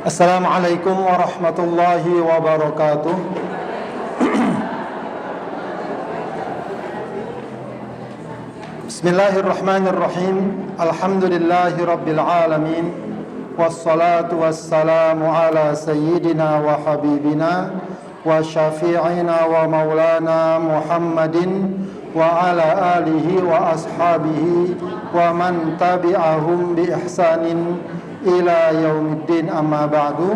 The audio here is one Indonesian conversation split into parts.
Assalamualaikum warahmatullahi wabarakatuh. Bismillahirrahmanirrahim. Alhamdulillahi rabbil alamin. Wassalatu wassalamu ala sayyidina wa habibina wa syafi'ina wa maulana Muhammadin wa ala alihi wa ashabihi wa man tabi'ahum bi ihsanin ila yaumiddin, amma ba'du.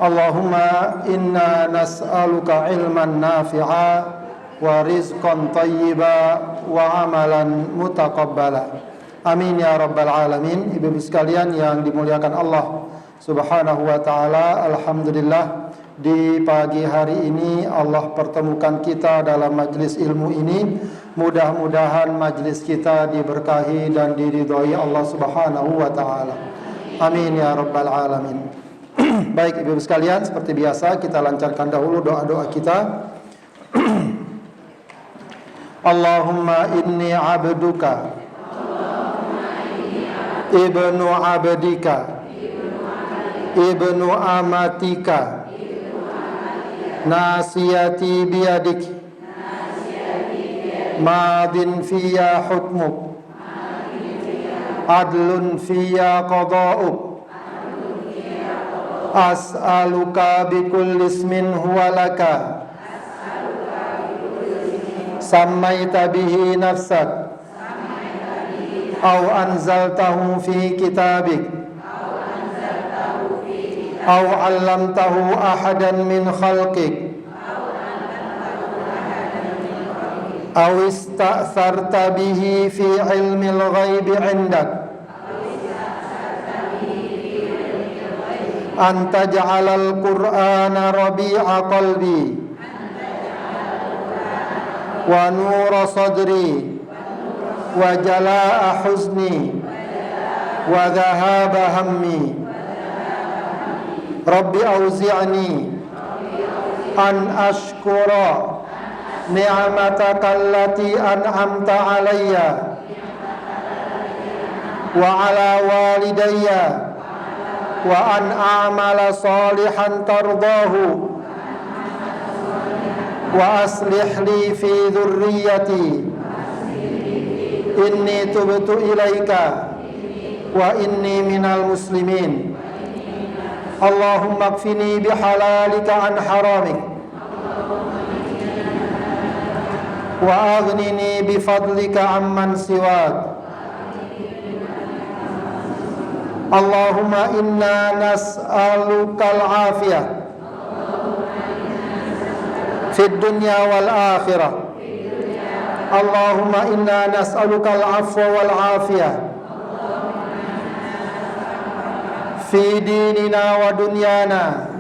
Allahumma inna nas'aluka ilman nafi'a wa rizqan thayyiba wa amalan mutaqabbala. Amin ya rabbal alamin. Ibu-ibu sekalian yang dimuliakan Allah Subhanahu wa taala, alhamdulillah di pagi hari ini Allah pertemukan kita dalam majlis ilmu ini. Mudah-mudahan majlis kita diberkahi dan diridhai Allah Subhanahu wa taala. Amin ya rabbal alamin. Baik ibu-ibu sekalian, seperti biasa kita lancarkan dahulu doa-doa kita. Allahumma inni abduka ibnu abdika ibnu amatika nasiyati biyadik madin fiyya hukmuk adlun fiyya qada'uk as'aluka bikulli ismin huwa laka sammaita bihi nafsak aw anzaltahu fi kitabik aw 'allamtahu ahadan min khalqik aw ista'tharta bihi fi ilmil ghaibi 'indak an taj'alal qur'ana rabi'a qalbi wa nura sadri wa jalaa'a huzni wa dhahaba hammi. Rabbi auzi'ni an ashkura ni'mataka allati an'amta alayya wa ala walidayya wa an a'mala salihan tardahu wa aslih li fi dhurriyyati inni tubtu ilaika wa inni minal muslimin. Allahumma kfini bihalalika an haramik wa aghnini bifadlika amman siwak. Allahumma inna nas'alukal afiyah fid dunya wal akhirah. Allahumma inna nas'alukal afwa wal afiyah fi dinina wa dunyana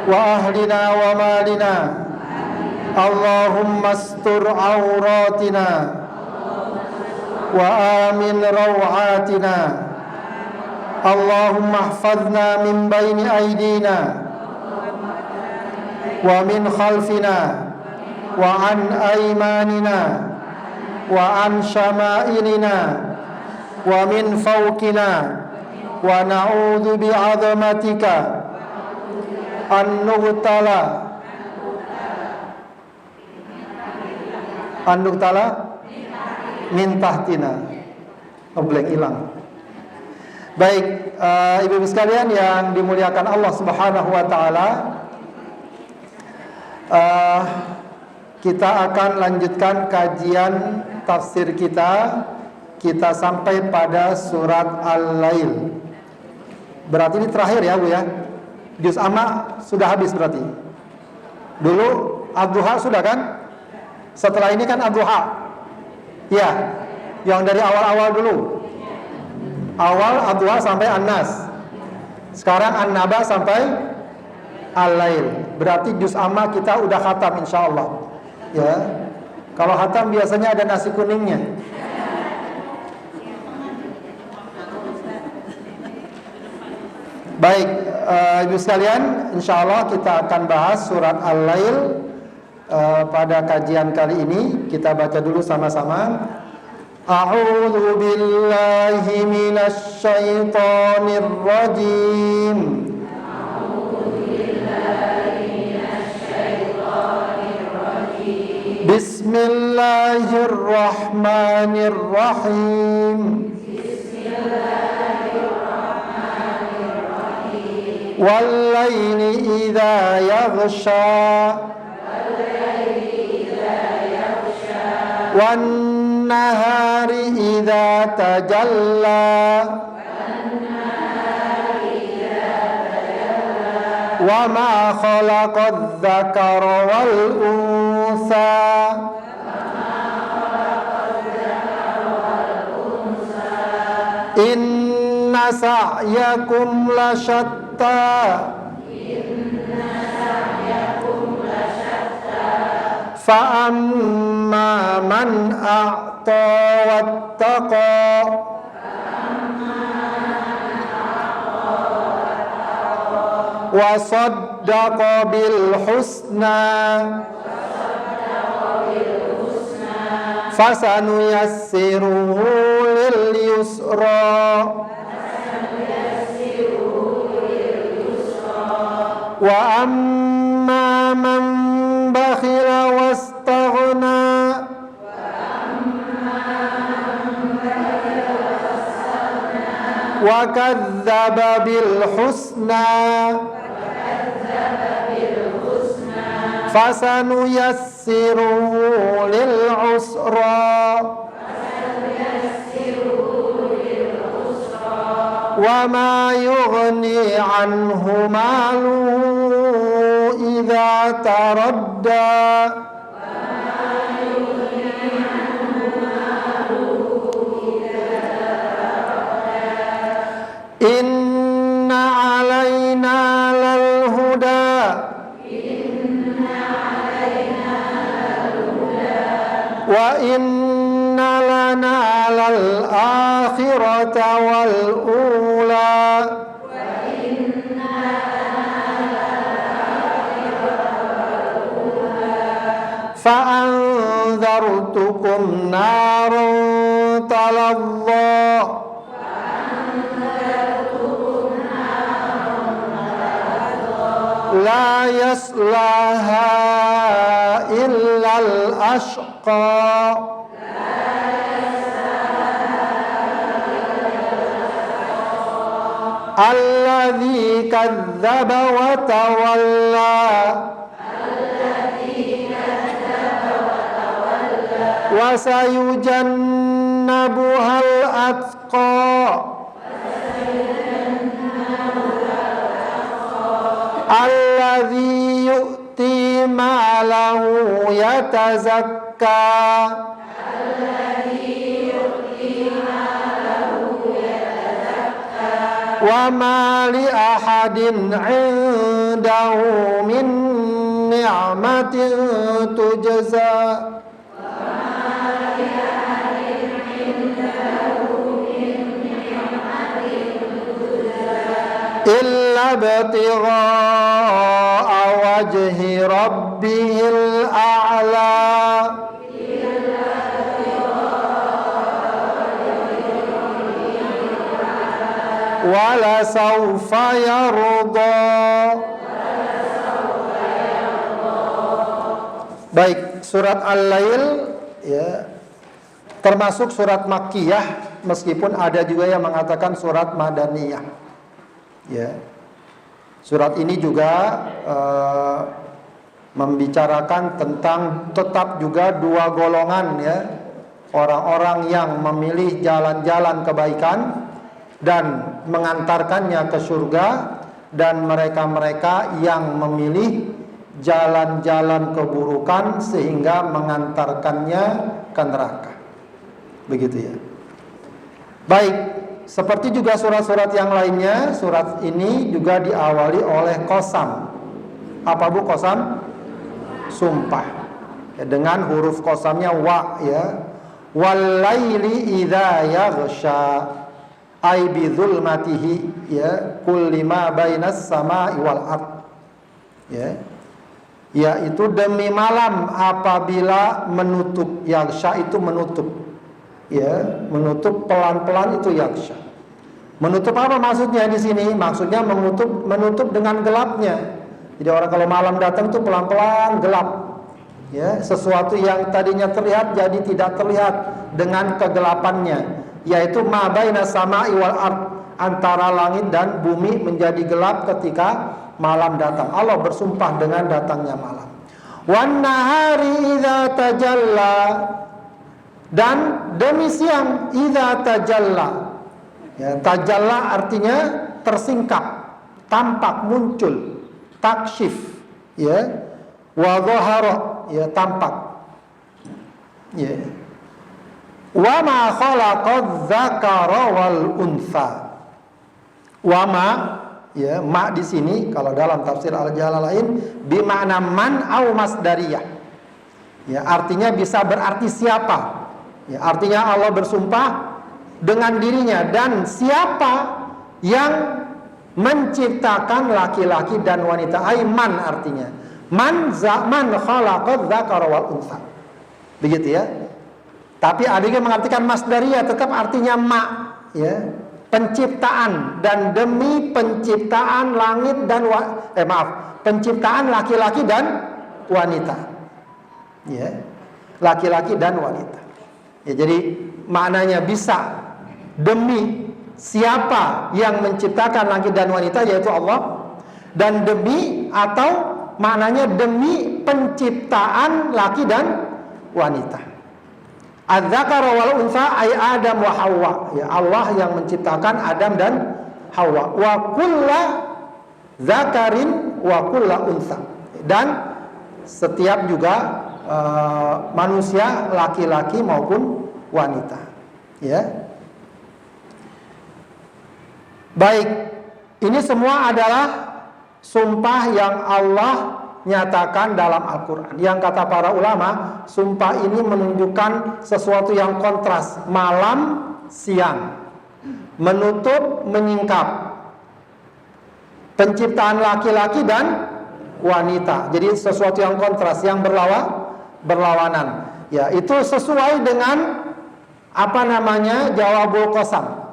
wa ahlina wa malina. Allahumma astur auratina wa amin rawatina. Allahumma ihfazna min bayni aydina wa min khalfina wa an aymanina wa an syama'ilina wa min fawqina wa na'udzu bi'azamatika an nughtala min tahtina. Blank hilang. Baik, ibu-ibu sekalian yang dimuliakan Allah Subhanahu wa taala, kita akan lanjutkan kajian tafsir kita. Kita sampai pada surat Al-Lail. Berarti ini terakhir ya Bu ya. Juz amma sudah habis berarti. Dulu Ad-Duha sudah kan? Setelah ini kan Ad-Duha. Ya, yang dari awal-awal dulu. Awal Ad-Duha sampai An-Nas. Sekarang An-Naba sampai Al-Lail. Berarti juz amma kita udah khatam insyaallah. Ya. Kalau khatam biasanya ada nasi kuningnya. Baik, ibu sekalian, insyaallah kita akan bahas surat Al-Lail pada kajian kali ini. Kita baca dulu sama-sama. A'udzu billahi minasy syaithanir rajim. Bismillahirrahmanirrahim. Wal-laili idza yaghsha. Wan-nahari idza tajalla. Wa ma khalaqadz dzakara wal unsa. Inna sa'yakum lasyatta. Fa amma man a'ta wattaqa. Wa saddaqa bil husna. Fasanuyassiruhu lil yusra. Wa amma man bakhila wastaghna. Wa kadzdzaba bil husna. Fasanuyassiruhu lil usra. Wa ma yughni anhu maluhu idza taradda. Inna alaina lal huda. Wa inna lana lal akhirata wal ula. Fa anzartukum naran talazza. La yaslaha illal ashqa. Alladzi kadzdzaba wa tawalla. Wa sayujannabuhal atqa. Alladzi yu'ti malahu yatazakka. Wa ma li ahadin 'indahu min ni'matin tujza. Illa ibtigha'a wajhi rabbihil a'la. Wala sawfa yarda. Baik, surat Al-Lail ya termasuk surat Makkiyah, meskipun ada juga yang mengatakan surat Madaniyah. Ya, surat ini juga membicarakan tentang tetap juga dua golongan ya, orang-orang yang memilih jalan-jalan kebaikan dan mengantarkannya ke surga, dan mereka-mereka yang memilih jalan-jalan keburukan sehingga mengantarkannya ke neraka. Begitu ya. Baik, seperti juga surat-surat yang lainnya, surat ini juga diawali oleh qasam. Apa bu qasam? Sumpah. Ya, dengan huruf qasamnya wa ya. Wal-laili idza yaghsha. Ai bi dzulmatihi ya, kulli ma bainas sama'i wal ard. Ya. Yaitu demi malam apabila menutup. Yaghsha itu menutup. Ya, menutup pelan-pelan itu yaksha. Menutup apa maksudnya di sini? Maksudnya menutup dengan gelapnya. Jadi orang kalau malam datang tuh pelan-pelan gelap. Ya, sesuatu yang tadinya terlihat jadi tidak terlihat dengan kegelapannya, yaitu ma baina sama'i wal ard, antara langit dan bumi menjadi gelap ketika malam datang. Allah bersumpah dengan datangnya malam. Wan nahari idza tajalla, dan demi siang idza tajalla. Ya, tajalla artinya tersingkap, tampak, muncul, taksyif, ya. Wa dhahara, ya, tampak. Ya. Wa ma khalaqadz dzakara wal untha. Wa ma, ya, ma di sini kalau dalam tafsir Al-Jalalain bimakna man au masdariyah. Ya, artinya bisa berarti siapa. Ya, artinya Allah bersumpah dengan dirinya, dan siapa yang menciptakan laki-laki dan wanita. Aiman artinya man khalaqadz dzakara wal untha. Begitu ya. Tapi ada yang mengartikan masdariyah, tetap artinya ma, ya, penciptaan, dan demi penciptaan langit dan penciptaan laki-laki dan wanita. Ya. Laki-laki dan wanita. Ya, jadi maknanya bisa demi siapa yang menciptakan langit dan wanita, yaitu Allah, dan demi, atau maknanya demi penciptaan laki dan wanita. Az-zakara wal untha ay Adam wa Hawa. Ya, Allah yang menciptakan Adam dan Hawa. Wa kulla zakarin wa kulla untha. Dan setiap juga manusia, laki-laki maupun wanita. Ya. Baik, ini semua adalah sumpah yang Allah nyatakan dalam Al-Quran. Yang kata para ulama, sumpah ini menunjukkan sesuatu yang kontras, malam, siang, menutup, menyingkap, penciptaan laki-laki dan wanita. Jadi sesuatu yang kontras, yang berlawanan. Ya, itu sesuai dengan jawabul qasam.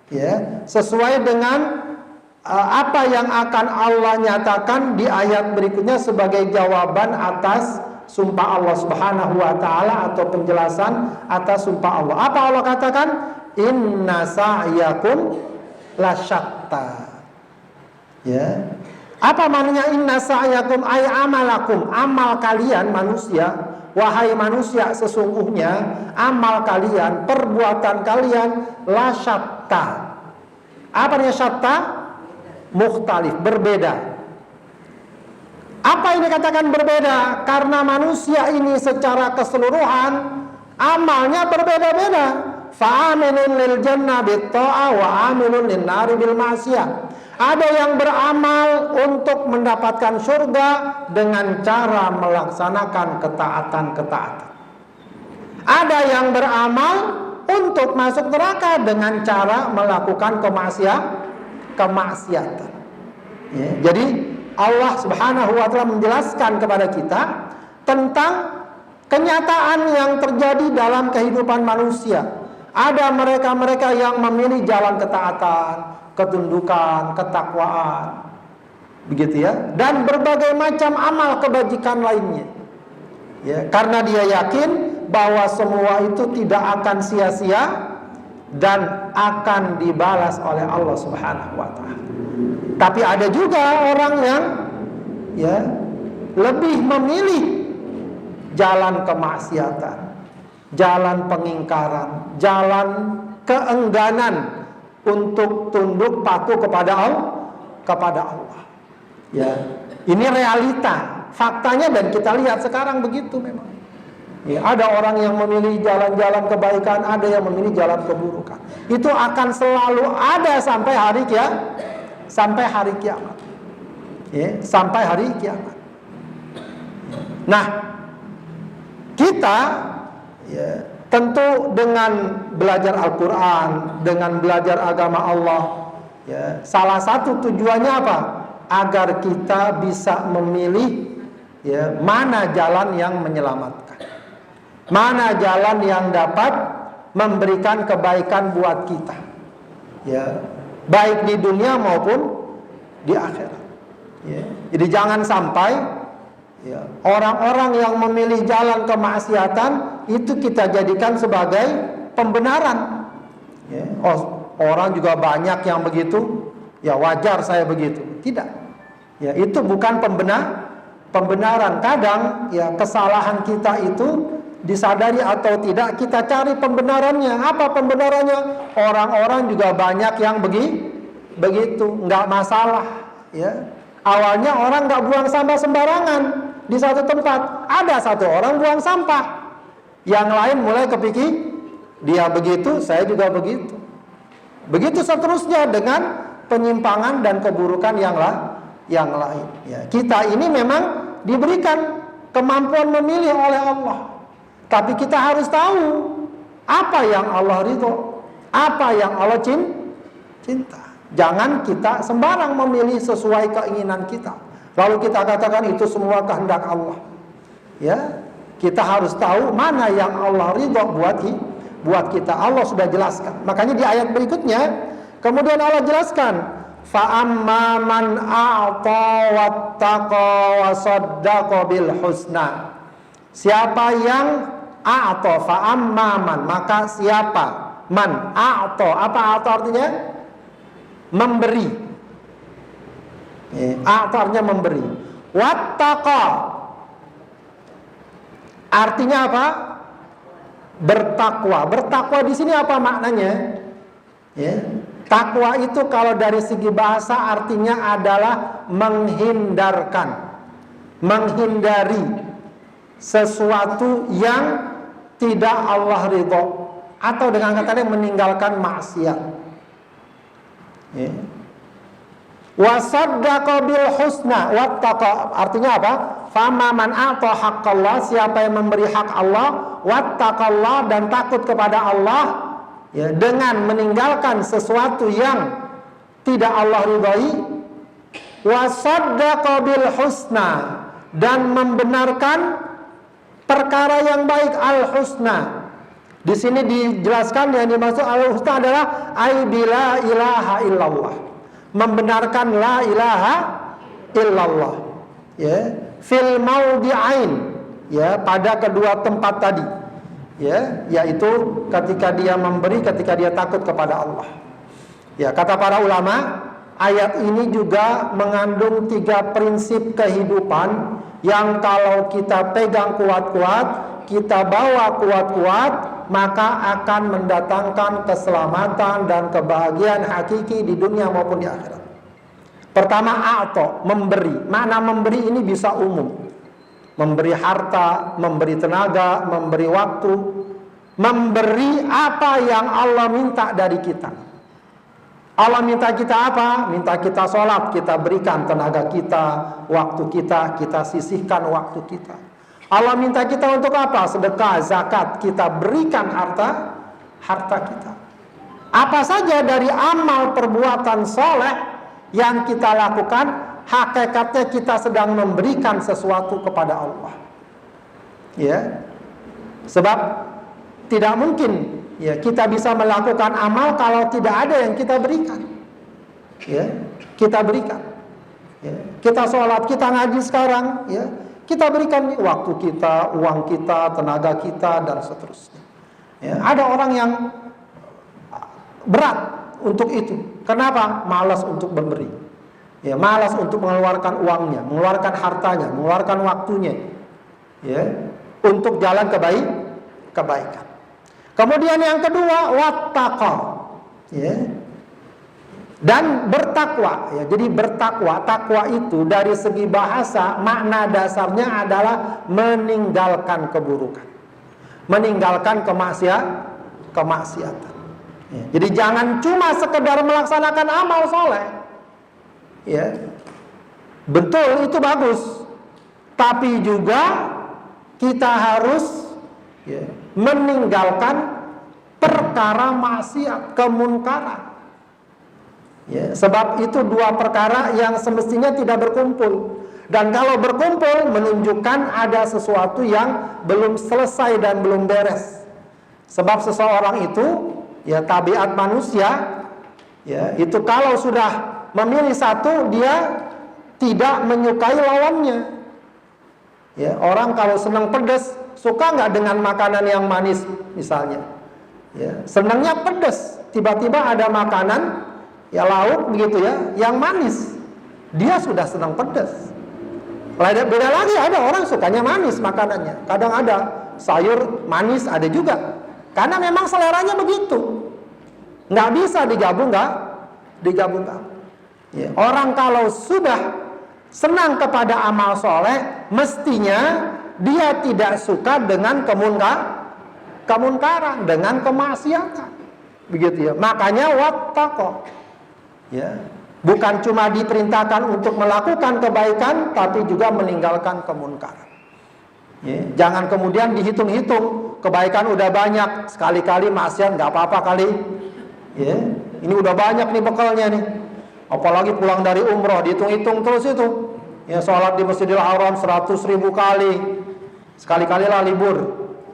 Ya, sesuai dengan apa yang akan Allah nyatakan di ayat berikutnya sebagai jawaban atas sumpah Allah Subhanahu wa taala, atau penjelasan atas sumpah Allah. Apa Allah katakan? Inna sa'yakum lasyatta. Ya. Apa maknanya inna sa'yakum ay amalakum? Amal kalian manusia, wahai manusia, sesungguhnya amal kalian, perbuatan kalian lasyatta. Apa artinya syatta? Mukhtalif, berbeda. Apa ini katakan berbeda? Karena manusia ini secara keseluruhan amalnya berbeda-beda. Fa'amilun lil jannah bit ta'ah wa amilun lin nari bil ma'siyah. Ada yang beramal untuk mendapatkan surga dengan cara melaksanakan ketaatan-ketaatan. Ada yang beramal untuk masuk neraka dengan cara melakukan kemaksiatan. Ya, jadi Allah Subhanahu wa taala menjelaskan kepada kita tentang kenyataan yang terjadi dalam kehidupan manusia. Ada mereka-mereka yang memilih jalan ketaatan, ketundukan, ketakwaan, begitu ya, dan berbagai macam amal kebajikan lainnya. Ya, karena dia yakin bahwa semua itu tidak akan sia-sia dan akan dibalas oleh Allah Subhanahu wa taala. Tapi ada juga orang yang, ya, lebih memilih jalan kemaksiatan, jalan pengingkaran, jalan keengganan untuk tunduk patuh kepada Allah. Ya, ini realita, faktanya, dan kita lihat sekarang begitu memang. Ya, ada orang yang memilih jalan-jalan kebaikan, ada yang memilih jalan keburukan. Itu akan selalu ada sampai hari kiamat. Ya, sampai hari kiamat. Nah, kita, ya, tentu dengan belajar Al-Quran, dengan belajar agama Allah, ya, salah satu tujuannya apa? Agar kita bisa memilih, ya, mana jalan yang menyelamatkan, mana jalan yang dapat memberikan kebaikan buat kita. Ya, baik di dunia maupun di akhirat. Ya. Jadi jangan sampai ya, orang-orang yang memilih jalan kemaksiatan itu kita jadikan sebagai pembenaran. Ya. Oh, orang juga banyak yang begitu, ya wajar saya begitu. Tidak. Ya, itu bukan pembenaran. Kadang ya kesalahan kita itu disadari atau tidak, kita cari pembenarannya. Apa pembenarannya? Orang-orang juga banyak yang begitu, nggak masalah. Ya, awalnya orang nggak buang sampah sembarangan di satu tempat. Ada satu orang buang sampah, yang lain mulai kepikir, dia begitu, saya juga begitu. Begitu seterusnya dengan penyimpangan dan keburukan yang lain. Ya, kita ini memang diberikan kemampuan memilih oleh Allah. Tapi kita harus tahu apa yang Allah ridho, apa yang Allah cinta. Jangan kita sembarang memilih sesuai keinginan kita, lalu kita katakan itu semua kehendak Allah. Ya, kita harus tahu mana yang Allah ridho buat kita. Allah sudah jelaskan. Makanya di ayat berikutnya kemudian Allah jelaskan, fa amma man a'ta wattaqa wa saddaqa bil husna. Siapa yang a'ta, fa amma man, maka siapa man a'ta. Apa a'ta artinya? Memberi. A'ta artinya memberi. Wattaqa artinya apa? Bertakwa. Bertakwa di sini apa maknanya? Ya. Takwa itu kalau dari segi bahasa artinya adalah menghindarkan, menghindari sesuatu yang tidak Allah ridho, atau dengan kata lain meninggalkan maksiat. Ya. Wasaddaqa bil husna wattaqa artinya apa? Fama man a'ta haqqallah, siapa yang memberi hak Allah, wattaqallah dan takut kepada Allah, ya, dengan meninggalkan sesuatu yang tidak Allah ridhai, wasaddaqa bil husna dan membenarkan perkara yang baik, al husna. Di sini dijelaskan yang dimaksud al husna adalah ai bila ilaha illallah. Membenarkan la ilaha illallah, ya, fil maudhi'ain, ya, pada kedua tempat tadi, ya, yaitu ketika dia memberi, ketika dia takut kepada Allah. Ya, kata para ulama, ayat ini juga mengandung 3 prinsip kehidupan yang kalau kita pegang kuat-kuat, kita bawa kuat-kuat, maka akan mendatangkan keselamatan dan kebahagiaan hakiki di dunia maupun di akhirat. Pertama, a'ta, memberi. Makna memberi ini bisa umum. Memberi harta, memberi tenaga, memberi waktu, memberi apa yang Allah minta dari kita. Allah minta kita apa? Minta kita sholat, kita berikan tenaga kita, waktu kita, kita sisihkan waktu kita. Allah minta kita untuk apa? Sedekah, zakat, kita berikan harta kita. Apa saja dari amal perbuatan soleh yang kita lakukan, hakikatnya kita sedang memberikan sesuatu kepada Allah. Ya, sebab tidak mungkin ya kita bisa melakukan amal kalau tidak ada yang kita berikan. Ya, kita berikan. Ya, kita sholat, kita ngaji sekarang, ya. Kita berikan waktu kita, uang kita, tenaga kita, dan seterusnya. Ya, ada orang yang berat untuk itu. Kenapa? Malas untuk memberi. Ya, malas untuk mengeluarkan uangnya, mengeluarkan hartanya, mengeluarkan waktunya. Ya, untuk jalan kebaikan. Kemudian yang kedua, wattaqa. Ya. Dan bertakwa, ya. Jadi bertakwa, takwa itu dari segi bahasa makna dasarnya adalah meninggalkan keburukan, meninggalkan kemaksiatan. Ya. Jadi jangan cuma sekedar melaksanakan amal soleh, ya, betul itu bagus, tapi juga kita harus, ya, meninggalkan perkara maksiat, kemunkaran. Ya, sebab itu 2 perkara yang semestinya tidak berkumpul. Dan kalau berkumpul menunjukkan ada sesuatu yang belum selesai dan belum beres. Sebab seseorang itu, ya tabiat manusia, ya itu kalau sudah memilih satu, dia tidak menyukai lawannya. Ya, orang kalau senang pedas, suka nggak dengan makanan yang manis misalnya? Ya, senangnya pedas. Tiba-tiba ada makanan, ya lauk begitu ya, yang manis, dia sudah senang pedas. Beda lagi, ada orang sukanya manis makanannya. Kadang ada sayur manis, ada juga. Karena memang seleranya begitu. Nggak bisa digabungkan. Ya, orang kalau sudah senang kepada amal soleh, mestinya dia tidak suka dengan kemunkaran, dengan kemaksiatan. Begitu ya. Makanya wattaqo. Ya. Bukan cuma diperintahkan untuk melakukan kebaikan, tapi juga meninggalkan kemunkaran. Ya. Jangan kemudian dihitung-hitung, kebaikan udah banyak, sekali-kali maksiat nggak apa-apa kali. Ya. Ini udah banyak nih bekalnya nih. Apalagi pulang dari umroh, dihitung-hitung terus itu. Ya, sholat di Masjidil Haram 100.000 kali. Sekali-kali lah libur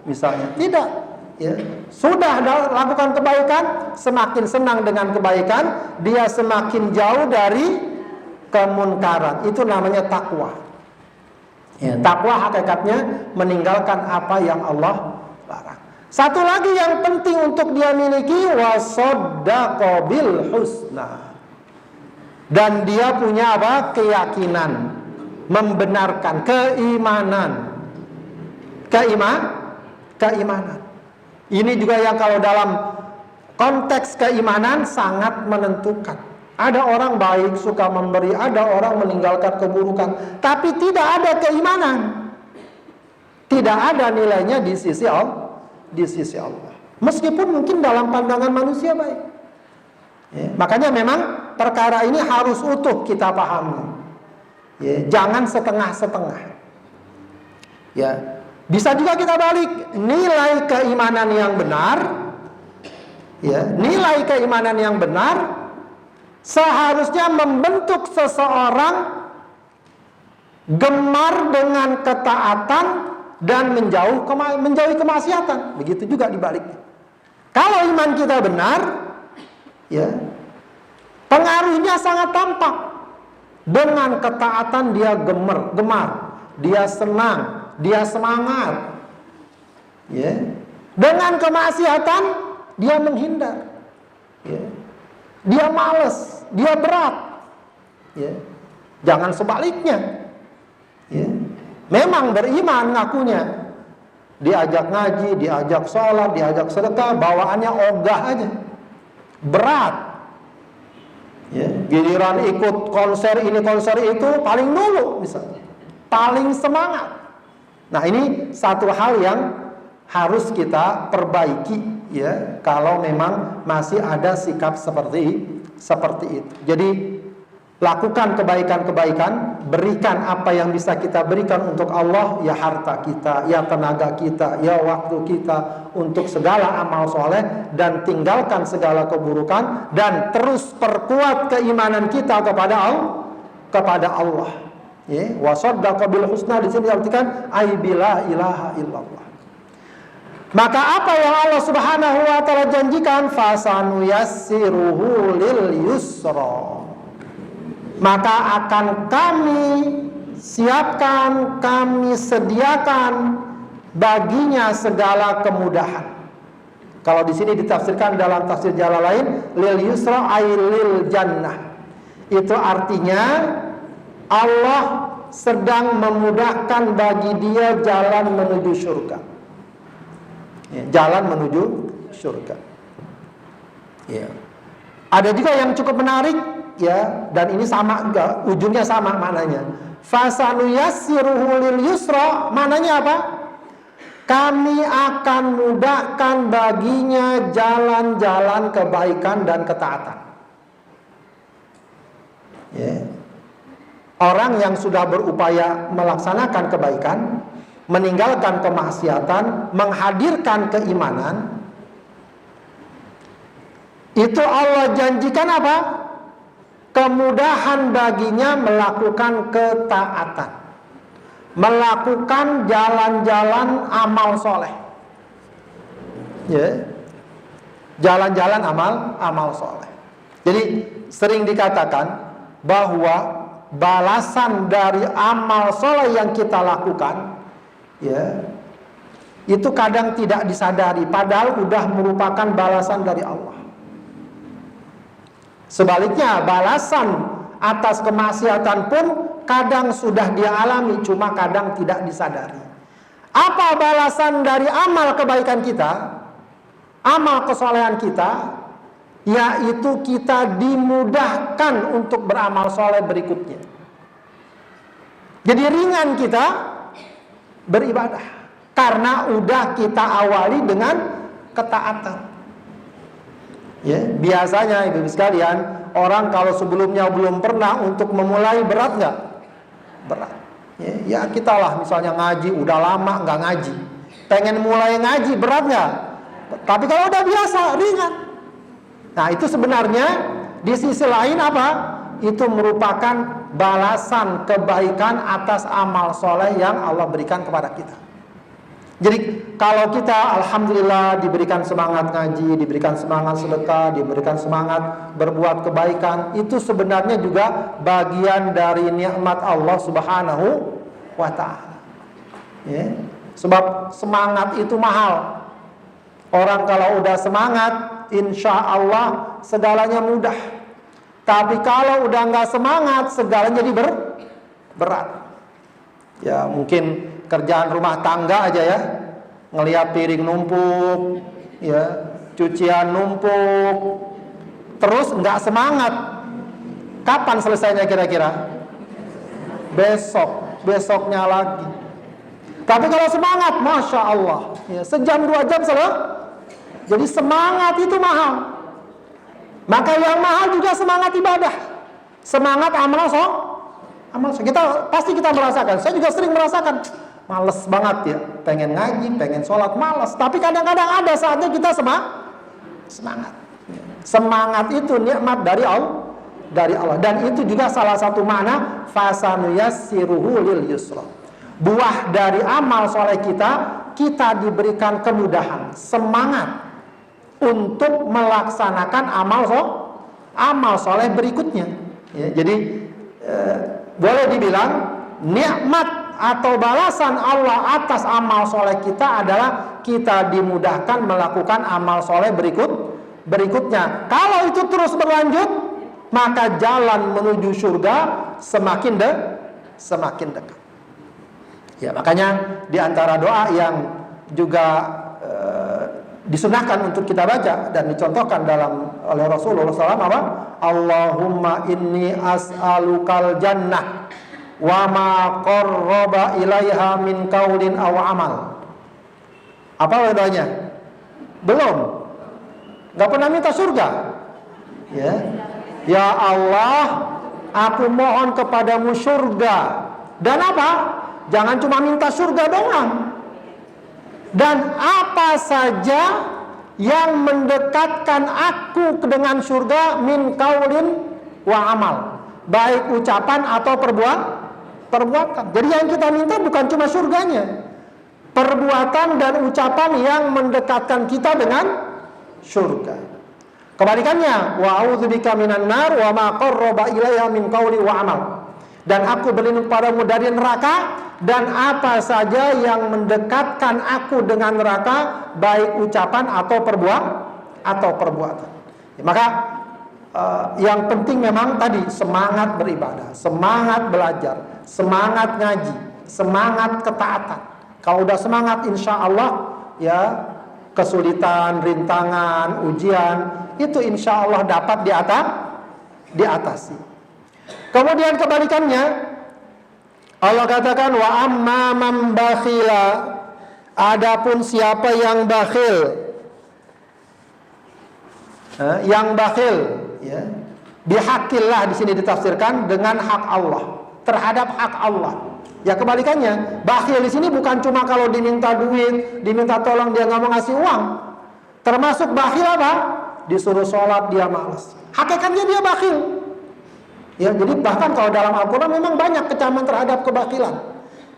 misalnya. Tidak. Ya. Sudah lakukan kebaikan, semakin senang dengan kebaikan, dia semakin jauh dari kemunkaran. Itu namanya takwa. Ya, takwa hakikatnya meninggalkan apa yang Allah larang. Satu lagi yang penting untuk dia miliki, wasaddaqa bil husna. Dan dia punya apa? Keyakinan, membenarkan, keimanan. Keimanan. Ini juga yang kalau dalam konteks keimanan sangat menentukan. Ada orang baik, suka memberi, ada orang meninggalkan keburukan, tapi tidak ada keimanan. Tidak ada nilainya di sisi Allah. Meskipun mungkin dalam pandangan manusia baik. Ya, makanya memang perkara ini harus utuh kita pahami. Ya, jangan setengah-setengah. Ya. Bisa juga kita balik, nilai keimanan yang benar, ya, nilai keimanan yang benar seharusnya membentuk seseorang gemar dengan ketaatan dan menjauhi kemaksiatan. Begitu juga dibaliknya. Kalau iman kita benar, ya, pengaruhnya sangat tampak. Dengan ketaatan dia gemar, dia senang, dia semangat. Ya. Dengan kemaksiatan dia menghindar. Ya. Dia malas, dia berat. Ya. Jangan sebaliknya. Ya. Memang beriman ngakunya, diajak ngaji, diajak sholat, diajak sedekah, bawaannya ogah aja, berat. Ya. Giliran ikut konser ini konser itu paling dulu misalnya, paling semangat. Nah, ini satu hal yang harus kita perbaiki, ya, kalau memang masih ada sikap seperti itu. Jadi lakukan kebaikan-kebaikan, berikan apa yang bisa kita berikan untuk Allah, ya harta kita, ya tenaga kita, ya waktu kita, untuk segala amal soleh, dan tinggalkan segala keburukan, dan terus perkuat keimanan kita kepada Allah. Ya, wasaddaqa bil husna di sini diartikan ai bila ilaha illallah. Maka apa yang Allah Subhanahu wa taala janjikan, fasanuyassiruhu lil yusra. Maka akan kami siapkan, kami sediakan baginya segala kemudahan. Kalau di sini ditafsirkan dalam tafsir Jalalain, lil yusra ay lil jannah. Itu artinya Allah sedang memudahkan bagi dia jalan menuju surga. Ya, jalan menuju surga. Ya. Ada juga yang cukup menarik, ya, dan ini sama juga, ujungnya sama maknanya. Fasanuyassiruhu lil yusra, maknanya apa? Kami akan mudahkan baginya jalan-jalan kebaikan dan ketaatan. Ya. Orang yang sudah berupaya melaksanakan kebaikan, meninggalkan kemaksiatan, menghadirkan keimanan, itu Allah janjikan apa? Kemudahan baginya melakukan ketaatan, melakukan jalan-jalan amal soleh. Ya. Jalan-jalan amal soleh. Jadi sering dikatakan bahwa balasan dari amal soleh yang kita lakukan, ya, itu kadang tidak disadari, padahal udah merupakan balasan dari Allah. Sebaliknya, balasan atas kemaksiatan pun kadang sudah dia alami, cuma kadang tidak disadari. Apa balasan dari amal kebaikan kita? Amal kesolehan kita, yaitu kita dimudahkan untuk beramal soleh berikutnya. Jadi ringan kita beribadah, karena udah kita awali dengan ketaatan. Ya, biasanya ibu sekalian, orang kalau sebelumnya belum pernah untuk memulai berat nggak? Berat. Ya kita lah misalnya ngaji, udah lama nggak ngaji, pengen mulai ngaji, berat nggak? Tapi kalau udah biasa, ringan. Nah itu sebenarnya di sisi lain apa? Itu merupakan balasan kebaikan atas amal soleh yang Allah berikan kepada kita. Jadi kalau kita alhamdulillah diberikan semangat ngaji, diberikan semangat sedekah, diberikan semangat berbuat kebaikan, itu sebenarnya juga bagian dari nikmat Allah Subhanahu wa ta'ala. Ya. Sebab semangat itu mahal. Orang kalau udah semangat, insya Allah segalanya mudah. Tapi kalau udah nggak semangat, segalanya jadi berat. Ya mungkin kerjaan rumah tangga aja ya, ngelihat piring numpuk, ya cucian numpuk, terus nggak semangat. Kapan selesainya kira-kira? Besoknya lagi. Tapi kalau semangat, masya Allah, ya, sejam 2 jam selesai. Jadi semangat itu mahal. Maka yang mahal juga semangat ibadah, semangat amal soleh. Pasti kita merasakan. Saya juga sering merasakan. Males banget ya, pengen ngaji, pengen sholat, males. Tapi kadang-kadang ada saatnya kita semangat. Semangat itu nikmat dari Allah. Dan itu juga salah satu makna fasanuyassiruhu lil yusra. Buah dari amal soleh kita diberikan kemudahan, semangat untuk melaksanakan amal soleh berikutnya. Ya, jadi boleh dibilang nikmat atau balasan Allah atas amal soleh kita adalah kita dimudahkan melakukan amal soleh berikutnya. Kalau itu terus berlanjut, maka jalan menuju surga semakin dekat. Ya, makanya di antara doa yang juga disunahkan untuk kita baca dan dicontohkan oleh Rasulullah SAW apa? Allahumma inni as'alukal jannah wa ma qarraba ilaiha min qaulin aw amal. Apa doanya? Belum. Gak pernah minta surga. Ya Allah, aku mohon kepadamu surga. Dan apa? Jangan cuma minta surga doang. Dan apa saja yang mendekatkan aku dengan surga min qaulin wa amal, baik ucapan atau perbuatan. Jadi yang kita minta bukan cuma surganya, perbuatan dan ucapan yang mendekatkan kita dengan surga. Kebalikannya, wa a'udzubika minan nar wa ma qarraba ilaiha min qauli wa amal. Dan aku berlindung padamu dari neraka dan apa saja yang mendekatkan aku dengan neraka, baik ucapan atau perbuatan. Maka yang penting memang tadi semangat beribadah, semangat belajar, semangat ngaji, semangat ketaatan. Kalau udah semangat, insya Allah ya kesulitan, rintangan, ujian itu insya Allah dapat diatasi. Kemudian kebalikannya, Allah katakan wa amma man bakhila, adapun siapa yang bakhil, ya, bihaqillah di sini ditafsirkan dengan hak Allah, terhadap hak Allah. Ya kebalikannya, bakhil di sini bukan cuma kalau diminta duit, diminta tolong dia nggak mau ngasih uang. Termasuk bakhil apa? Disuruh sholat dia malas. Hakikatnya dia bakhil. Ya, jadi bahkan kalau dalam Al-Quran memang banyak kecaman terhadap kebakilan.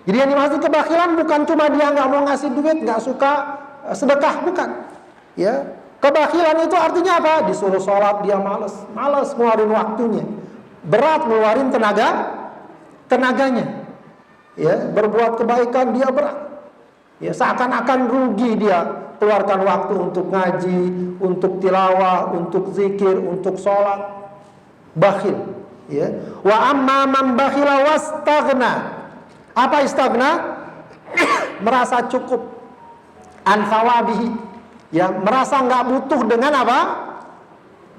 Jadi yang dimaksud kebakilan bukan cuma dia nggak mau ngasih duit, nggak suka sedekah, bukan. Ya, kebakhilan itu artinya apa? Disuruh sholat dia malas ngeluarin waktunya, berat ngeluarin tenaganya. Ya, berbuat kebaikan dia berat. Ya, seakan-akan rugi dia keluarkan waktu untuk ngaji, untuk tilawah, untuk zikir, untuk sholat. Bakhil. Ya. Wa amma man bakhila wastaghna. Apa istaghna? Merasa cukup an thawabihi. Ya, merasa nggak butuh dengan apa?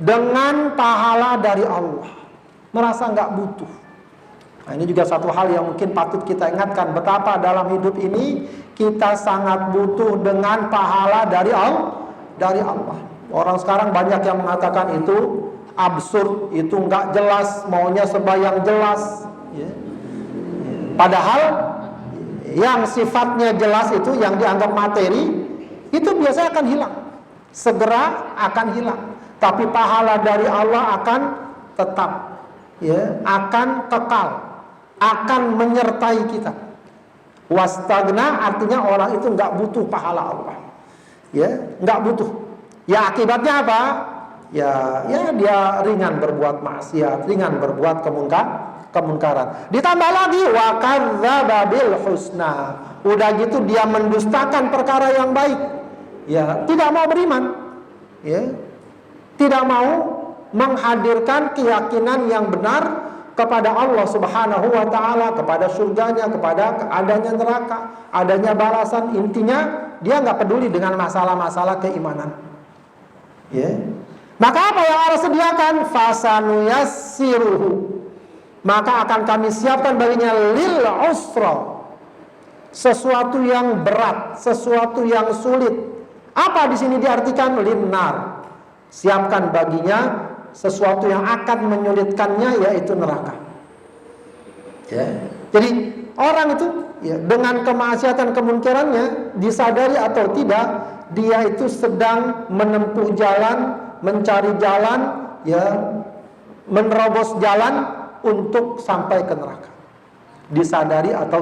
Dengan pahala dari Allah. Merasa nggak butuh. Nah, ini juga satu hal yang mungkin patut kita ingatkan, betapa dalam hidup ini kita sangat butuh dengan pahala dari Allah. Orang sekarang banyak yang mengatakan itu absurd, itu nggak jelas, maunya sembahyang jelas. Ya. Padahal yang sifatnya jelas itu, yang dianggap materi, itu biasanya akan hilang, segera akan hilang. Tapi pahala dari Allah akan tetap, ya, akan kekal, akan menyertai kita. Wastagna artinya orang itu nggak butuh pahala Allah, ya, nggak butuh. Ya akibatnya apa? Ya dia ringan berbuat maksiat, ringan berbuat kemunkaran. Ditambah lagi wa kadzdzaba bil husna. Udah gitu dia mendustakan perkara yang baik. Ya, tidak mau beriman. Ya. Tidak mau menghadirkan keyakinan yang benar kepada Allah Subhanahu wa taala, kepada surganya, kepada adanya neraka, adanya balasan. Intinya dia nggak peduli dengan masalah-masalah keimanan. Ya. Maka apa yang Allah sediakan? Fasanuyassiruhu. Maka akan kami siapkan baginya lil usra. Sesuatu yang berat, sesuatu yang sulit. Apa di sini diartikan? Linnar. Siapkan baginya sesuatu yang akan menyulitkannya, yaitu neraka. Ya. Jadi orang itu, ya, dengan kemaksiatan kemunkarannya, disadari atau tidak, dia itu sedang menempuh jalan, mencari jalan, ya, menerobos jalan untuk sampai ke neraka. Disadari atau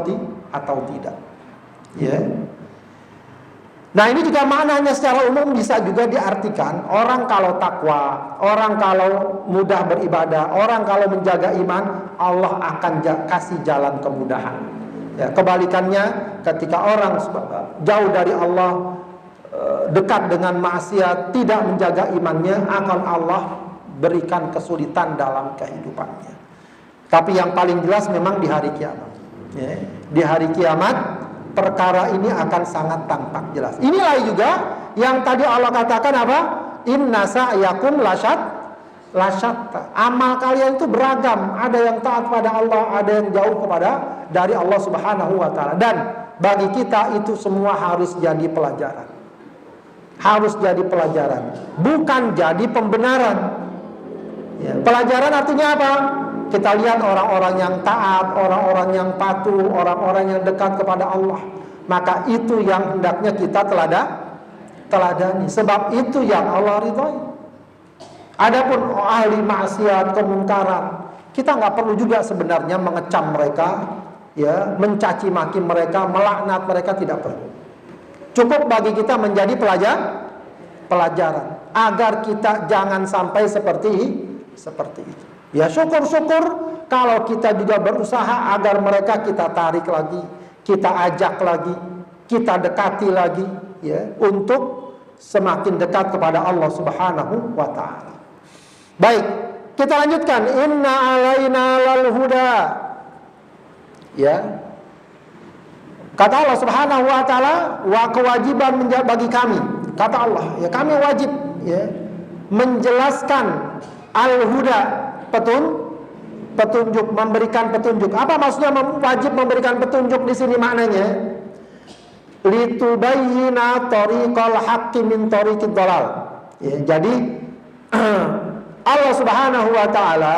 tidak. Ya. Nah, ini juga maknanya secara umum bisa juga diartikan orang kalau takwa, orang kalau mudah beribadah, orang kalau menjaga iman, Allah akan kasih jalan kemudahan. Ya, kebalikannya ketika orang jauh dari Allah, dekat dengan maksiat, tidak menjaga imannya, akan Allah berikan kesulitan dalam kehidupannya. Tapi yang paling jelas memang di hari kiamat. Ya, di hari kiamat perkara ini akan sangat tampak jelas. Inilah juga yang tadi Allah katakan apa? Inna sa'yakum lasyatta. Amal kalian itu beragam. Ada yang taat pada Allah, ada yang jauh dari Allah Subhanahu wa taala. Dan bagi kita itu semua harus jadi pelajaran. Harus jadi pelajaran, bukan jadi pembenaran. Ya, pelajaran artinya apa? Kita lihat orang-orang yang taat, orang-orang yang patuh, orang-orang yang dekat kepada Allah. Maka itu yang hendaknya kita teladani. Sebab itu yang Allah ridhoi. Adapun ahli maksiat, kemungkaran, kita nggak perlu juga sebenarnya mengecam mereka, ya, mencaci maki mereka, melaknat mereka, tidak perlu. Cukup bagi kita menjadi pelajaran agar kita jangan sampai seperti itu. Ya, syukur-syukur kalau kita juga berusaha agar mereka kita tarik lagi, kita ajak lagi, kita dekati lagi, ya, untuk semakin dekat kepada Allah Subhanahu wa taala. Baik, kita lanjutkan. Inna alaina lal huda. Ya. Kata Allah Subhanahu wa taala, wa kewajiban bagi kami. Kata Allah, ya, kami wajib, ya, menjelaskan al-huda, petunjuk, memberikan petunjuk. Apa maksudnya wajib memberikan petunjuk di sini maknanya? Litubayyina tariqal haqqi min tariqid dhalal. Ya, jadi Allah Subhanahu wa taala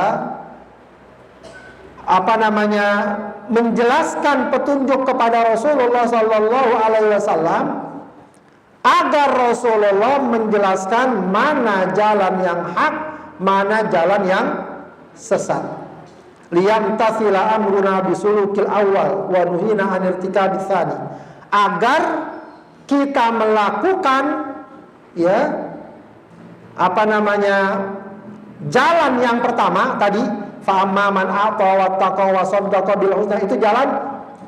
menjelaskan petunjuk kepada Rasulullah sallallahu alaihi wasallam agar Rasulullah menjelaskan mana jalan yang hak, mana jalan yang sesat. Liyamtathila amruna bisulukil awal wa nuhina an irtikabits tsani. Agar kita melakukan, ya, jalan yang pertama tadi, fa amma man ata wattaqa wa saddaqa bil husna, itu jalan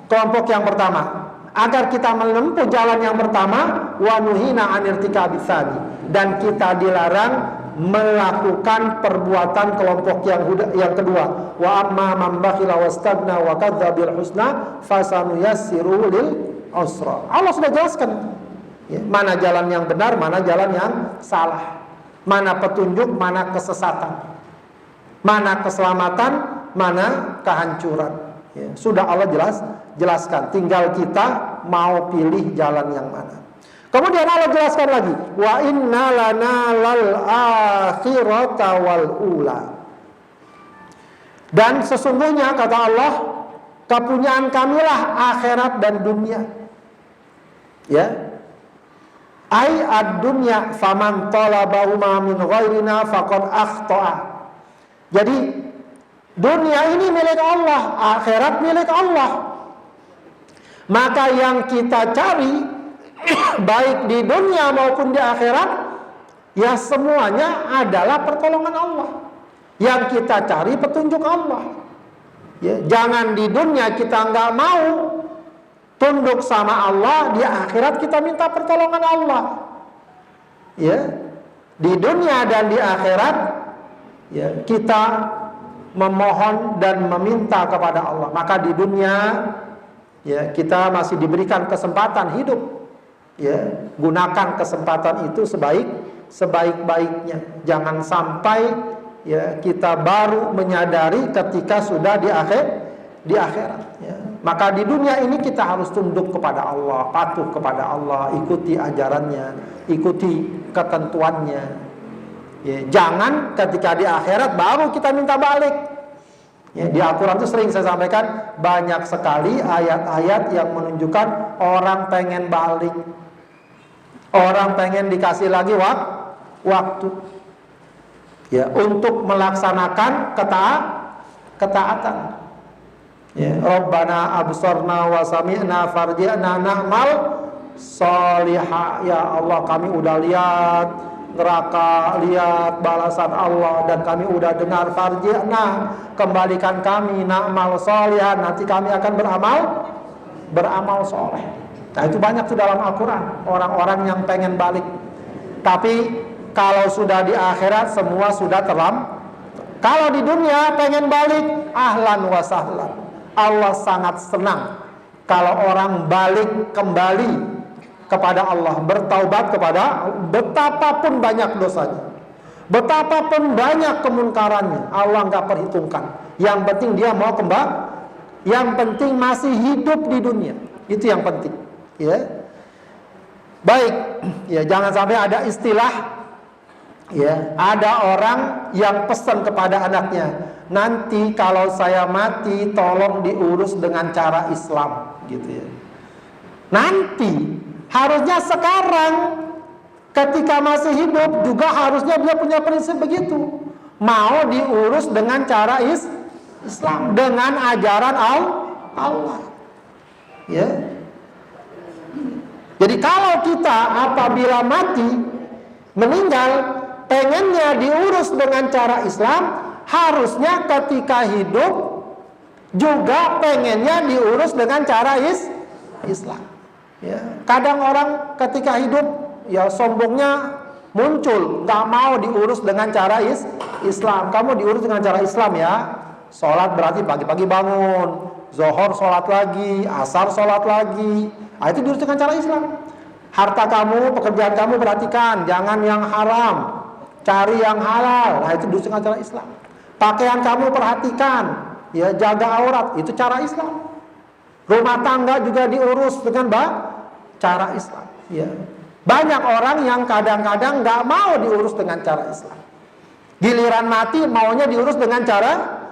kelompok yang pertama. Agar kita menempuh jalan yang pertama, wa nuhina an irtikabits tsani, dan kita dilarang melakukan perbuatan kelompok yang kedua. Wa amma man bakhila wastagna wa kadzdzaba bil husna fasanuyassiru lil usra. Allah sudah jelaskan ya, mana jalan yang benar, mana jalan yang salah, mana petunjuk, mana kesesatan, mana keselamatan, mana kehancuran. Ya, sudah Allah jelaskan, tinggal kita mau pilih jalan yang mana. Kemudian Allah jelaskan lagi, wa inna lana lal akhirata wal ula. Dan sesungguhnya kata Allah, kepunyaan kamilah akhirat dan dunia. Ya. Ai ad-dunya faman talabahuma min ghairina faqad akhta'a. Jadi dunia ini milik Allah, akhirat milik Allah. Maka yang kita cari baik di dunia maupun di akhirat, ya semuanya adalah pertolongan Allah. Yang kita cari petunjuk Allah. Ya, jangan di dunia kita nggak mau tunduk sama Allah, di akhirat kita minta pertolongan Allah. Ya, di dunia dan di akhirat, ya kita memohon dan meminta kepada Allah. Maka di dunia, ya kita masih diberikan kesempatan hidup. Ya, gunakan kesempatan itu sebaik-baiknya. Jangan sampai ya kita baru menyadari ketika sudah di akhirat. Ya. Maka di dunia ini kita harus tunduk kepada Allah, patuh kepada Allah, ikuti ajarannya, ikuti ketentuannya. Ya, jangan ketika di akhirat baru kita minta balik. Ya, di Al-Quran itu sering saya sampaikan, banyak sekali ayat-ayat yang menunjukkan orang pengen balik, orang pengen dikasih lagi waktu, ya, untuk melaksanakan ketaatan. Ya, Rabbana absorna wa sami'na farji'na na'mal solihah. Ya Allah, kami udah lihat neraka, lihat balasan Allah, dan kami udah dengar farji'na, kembalikan kami na'mal solihah, nanti kami akan beramal soleh. Nah itu banyak tuh dalam Al-Quran, orang-orang yang pengen balik. Tapi kalau sudah di akhirat semua sudah terlambat. Kalau di dunia pengen balik, ahlan wa sahlan. Allah sangat senang kalau orang balik kembali kepada Allah, bertaubat kepada, betapapun banyak dosanya, betapapun banyak kemunkarannya, Allah nggak perhitungkan. Yang penting dia mau kembali, yang penting masih hidup di dunia, itu yang penting. Ya, baik. Ya, jangan sampai ada istilah. Ya, ada orang yang pesan kepada anaknya, nanti kalau saya mati tolong diurus dengan cara Islam, gitu ya. Nanti, harusnya sekarang ketika masih hidup juga harusnya dia punya prinsip begitu. Mau diurus dengan cara Islam, dengan ajaran Allah. Ya. Jadi kalau kita apabila mati, meninggal, pengennya diurus dengan cara Islam, harusnya ketika hidup juga pengennya diurus dengan cara Islam. Ya. Kadang orang ketika hidup ya sombongnya muncul, nggak mau diurus dengan cara Islam. Kamu diurus dengan cara Islam ya. Sholat berarti pagi-pagi bangun, zuhur sholat lagi, asar sholat lagi. Nah, itu diurus dengan cara Islam. Harta kamu, pekerjaan kamu perhatikan, jangan yang haram, cari yang halal. Nah, itu diurus dengan cara Islam. Pakaian kamu perhatikan, ya jaga aurat, itu cara Islam. Rumah tangga juga diurus dengan cara Islam. Ya. Banyak orang yang kadang-kadang nggak mau diurus dengan cara Islam. Giliran mati maunya diurus dengan cara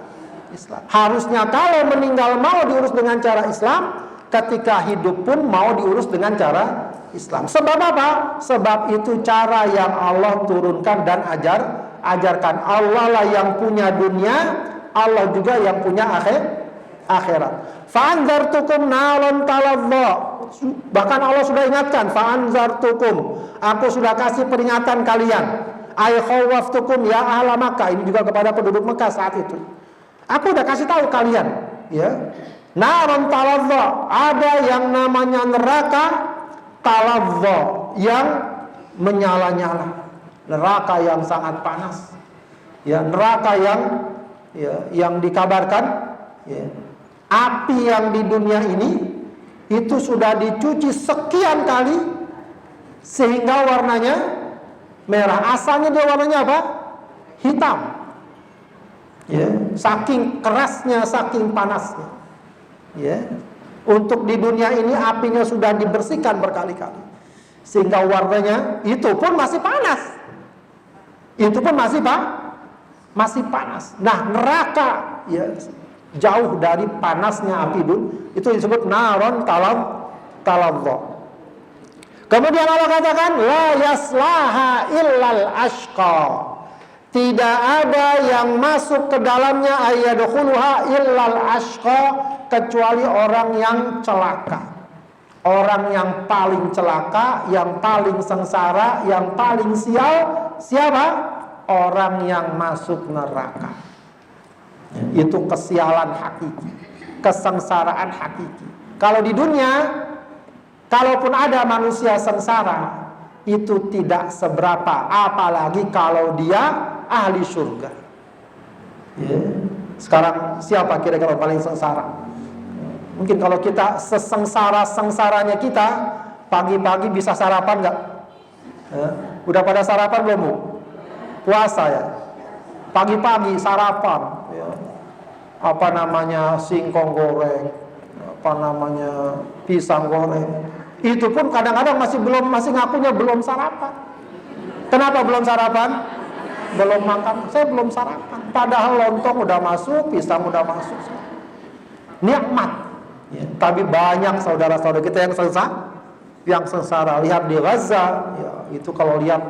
Islam. Harusnya kalau meninggal mau diurus dengan cara Islam, ketika hidup pun mau diurus dengan cara Islam. Sebab apa? Sebab itu cara yang Allah turunkan dan ajarkan. Allah lah yang punya dunia, Allah juga yang punya akhirat. Fa'anzartukum naron taladha. Bahkan Allah sudah ingatkan, fa'anzartukum, aku sudah kasih peringatan kalian. Ay khawaftukum ya ahla Makkah, ini juga kepada penduduk Mekah saat itu. Aku udah kasih tahu kalian, ya. Naron taladza, ada yang namanya neraka taladza, yang menyala-nyala. Neraka yang sangat panas. Ya, neraka yang dikabarkan, ya, api yang di dunia ini itu sudah dicuci sekian kali sehingga warnanya merah. Asalnya dia warnanya apa? Hitam. Ya, saking kerasnya, saking panasnya. Ya. Untuk di dunia ini apinya sudah dibersihkan berkali-kali sehingga warnanya itu pun masih panas. Itu pun masih panas. Nah, neraka, ya, jauh dari panasnya api itu disebut naron taladza. Kemudian Allah katakan la yaslaha illal ashqa. Tidak ada yang masuk ke dalamnya ayyadkhuluha illal ashqa, kecuali orang yang celaka. Orang yang paling celaka, yang paling sengsara, yang paling sial, siapa? Orang yang masuk neraka. Itu kesialan hakiki, kesengsaraan hakiki. Kalau di dunia, kalaupun ada manusia sengsara, itu tidak seberapa, apalagi kalau dia ahli surga. Ya. Sekarang siapa kira-kira paling sengsara? Mungkin kalau kita sesengsara-sengsaranya kita, pagi-pagi bisa sarapan nggak? Ya. Udah pada sarapan belum, Bu? Puasa ya. Pagi-pagi sarapan, ya. Apa namanya, singkong goreng, apa namanya, pisang goreng. Itu pun kadang-kadang masih ngakunya belum sarapan. Kenapa belum sarapan? Belum makan, saya belum sarapan. Padahal lontong udah masuk, pisang udah masuk. Nikmat. Ya, tapi banyak saudara-saudara kita yang sengsara. Lihat di Gaza, ya, itu kalau lihat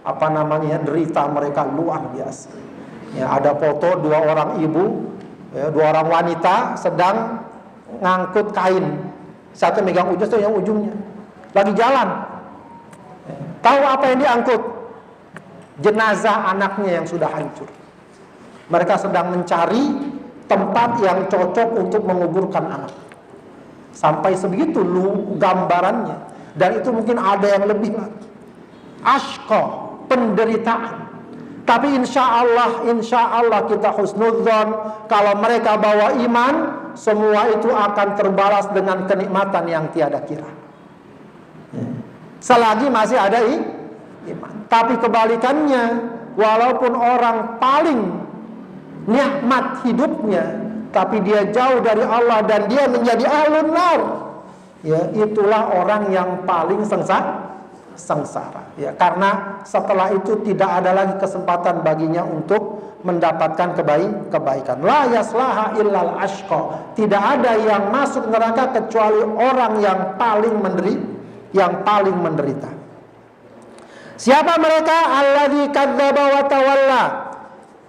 apa namanya, derita mereka luar biasa. Ya, ada foto dua orang ibu, ya, dua orang wanita sedang ngangkut kain. Satu megang ujung, satu yang ujungnya. Lagi jalan. Ya, tahu apa yang diangkut? Jenazah anaknya yang sudah hancur. Mereka sedang mencari tempat yang cocok untuk menguburkan anak. Sampai sebegitu gambarannya. Dan itu mungkin ada yang lebih lagi. Ashqa, penderitaan. Tapi insya Allah kita husnudzon, kalau mereka bawa iman, semua itu akan terbalas dengan kenikmatan yang tiada kira. Selagi masih ada iman. Tapi kebalikannya, walaupun orang paling nikmat hidupnya, tapi dia jauh dari Allah dan dia menjadi ahlun nar, ya, itulah orang yang paling sengsara. Ya, karena setelah itu tidak ada lagi kesempatan baginya untuk mendapatkan kebaikan. La yaslaha illal ashqa. Tidak ada yang masuk neraka kecuali orang yang paling menderita. Siapa mereka? Alladzi kadzdzaba wa tawalla,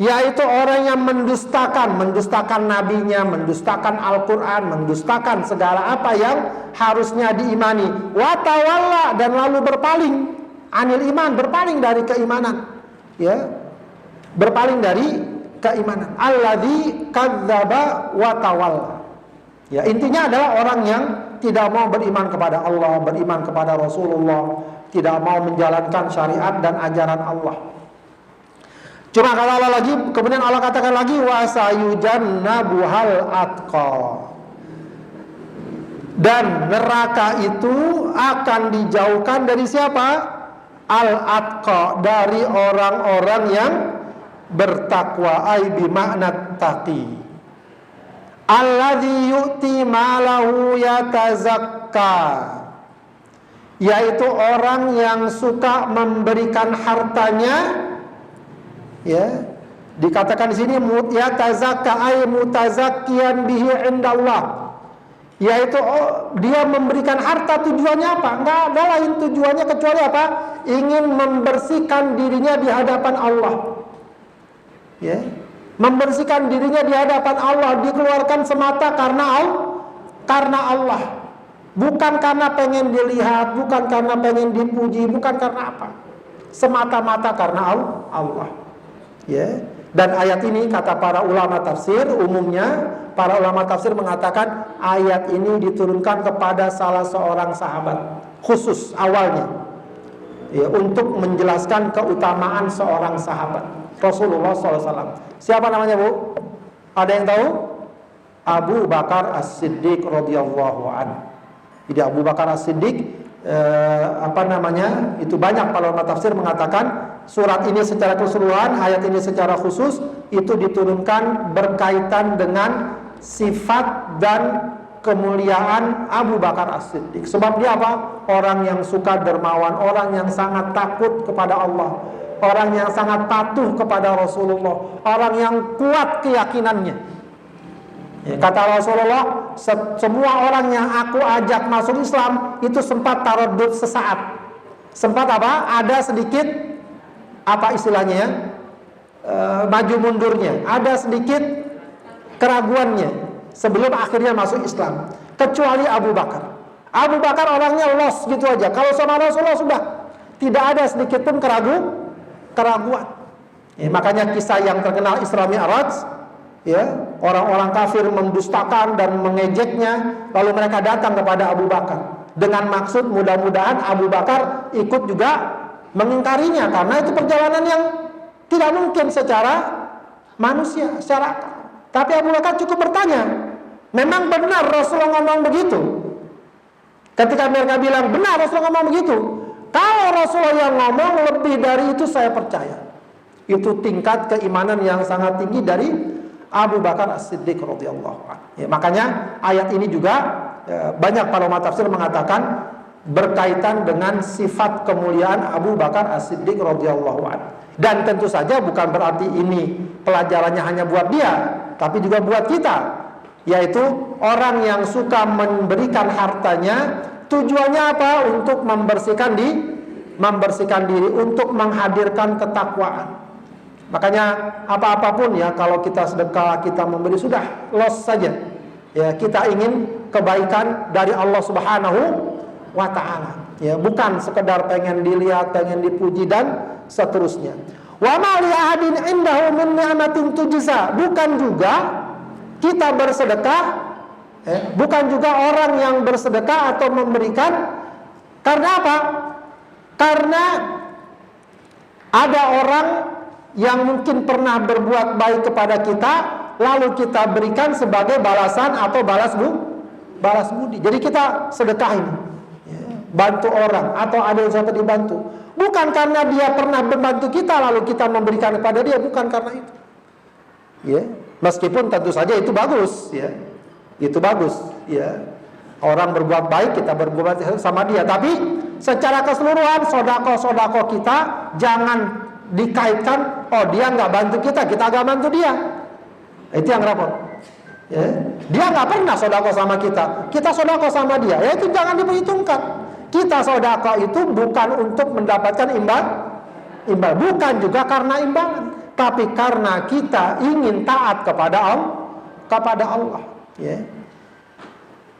yaitu orang yang mendustakan nabinya, mendustakan Al-Qur'an, mendustakan segala apa yang harusnya diimani. Wa tawalla, dan lalu berpaling anil iman, berpaling dari keimanan. Ya. Berpaling dari keimanan. Alladzi kadzdzaba wa tawalla. Ya, intinya adalah orang yang tidak mau beriman kepada Allah, beriman kepada Rasulullah, tidak mau menjalankan syariat dan ajaran Allah. Cuma kata Allah lagi, kemudian Allah katakan lagi, wa sayujannabuhal atqa. Dan neraka itu akan dijauhkan dari siapa? Al-atqa, dari orang-orang yang bertakwa, ai bi makna taqi. Alladzi yu'ti malahu yatazakka, yaitu orang yang suka memberikan hartanya, ya, dikatakan di sini yatazakka ay mutazakkiyan bihi indallah, yaitu dia memberikan harta tujuannya apa? Enggak ada lain tujuannya kecuali apa? Ingin membersihkan dirinya di hadapan Allah. Ya. Membersihkan dirinya di hadapan Allah, dikeluarkan semata karena Allah. Bukan karena pengen dilihat, bukan karena pengen dipuji, bukan karena apa. Semata-mata karena Allah. Ya. Dan ayat ini kata para ulama tafsir, umumnya para ulama tafsir mengatakan ayat ini diturunkan kepada salah seorang sahabat khusus awalnya, ya, untuk menjelaskan keutamaan seorang sahabat Rasulullah SAW. Siapa namanya, Bu? Ada yang tahu? Abu Bakar As-Siddiq radhiyallahu anhu. Jadi Abu Bakar As-Siddiq itu banyak para ulama tafsir mengatakan surat ini secara keseluruhan, ayat ini secara khusus itu diturunkan berkaitan dengan sifat dan kemuliaan Abu Bakar As-Siddiq. Sebab dia apa? Orang yang suka dermawan, orang yang sangat takut kepada Allah, orang yang sangat patuh kepada Rasulullah, orang yang kuat keyakinannya. Kata Rasulullah, semua orang yang aku ajak masuk Islam itu sempat taraddud sesaat. Sempat apa? Ada sedikit apa istilahnya ya? Maju mundurnya, ada sedikit keraguannya sebelum akhirnya masuk Islam. Kecuali Abu Bakar. Abu Bakar orangnya los gitu aja. Kalau sama Rasulullah sudah tidak ada sedikit pun keraguan. Makanya kisah yang terkenal Isra Mi'raj, ya, orang-orang kafir mendustakan dan mengejeknya, lalu mereka datang kepada Abu Bakar dengan maksud mudah-mudahan Abu Bakar ikut juga mengingkarinya, karena itu perjalanan yang tidak mungkin secara manusia, secara akal. Tapi Abu Bakar cukup bertanya, memang benar Rasulullah ngomong begitu? Ketika mereka bilang benar Rasulullah ngomong begitu, kalau Rasulullah yang ngomong lebih dari itu saya percaya. Itu tingkat keimanan yang sangat tinggi dari Abu Bakar As-Siddiq radhiyallahu anhu. Ya, makanya ayat ini juga banyak para ulama tafsir mengatakan berkaitan dengan sifat kemuliaan Abu Bakar As-Siddiq radhiyallahu anhu. Dan tentu saja bukan berarti ini pelajarannya hanya buat dia, tapi juga buat kita, yaitu orang yang suka memberikan hartanya tujuannya apa? Untuk membersihkan diri, untuk menghadirkan ketakwaan. Makanya apa-apapun ya, kalau kita sedekah, kita memberi, sudah los saja. Ya, kita ingin kebaikan dari Allah Subhanahu wa ta'ala. Ya, bukan sekedar pengen dilihat, pengen dipuji dan seterusnya. Wa ma li ahadin indahu min ni'matin tujza. Bukan juga kita bersedekah, bukan juga orang yang bersedekah atau memberikan karena apa? Karena ada orang yang mungkin pernah berbuat baik kepada kita, lalu kita berikan sebagai balasan atau balas budi. Jadi kita sedekah ini, bantu orang atau ada yang sampai dibantu, bukan karena dia pernah membantu kita lalu kita memberikan kepada dia, bukan karena itu. Ya, meskipun tentu saja itu bagus, ya, itu bagus, ya. Orang berbuat baik kita berbuat sama dia, tapi secara keseluruhan sodako kita jangan dikaitkan, oh dia nggak bantu kita nggak bantu dia. Itu yang repot. Ya. Dia nggak pernah sodako sama kita sodako sama dia. Ya itu jangan diperhitungkan. Kita sodako itu bukan untuk mendapatkan imbal, bukan juga karena imbalan, tapi karena kita ingin taat kepada Allah. Ya.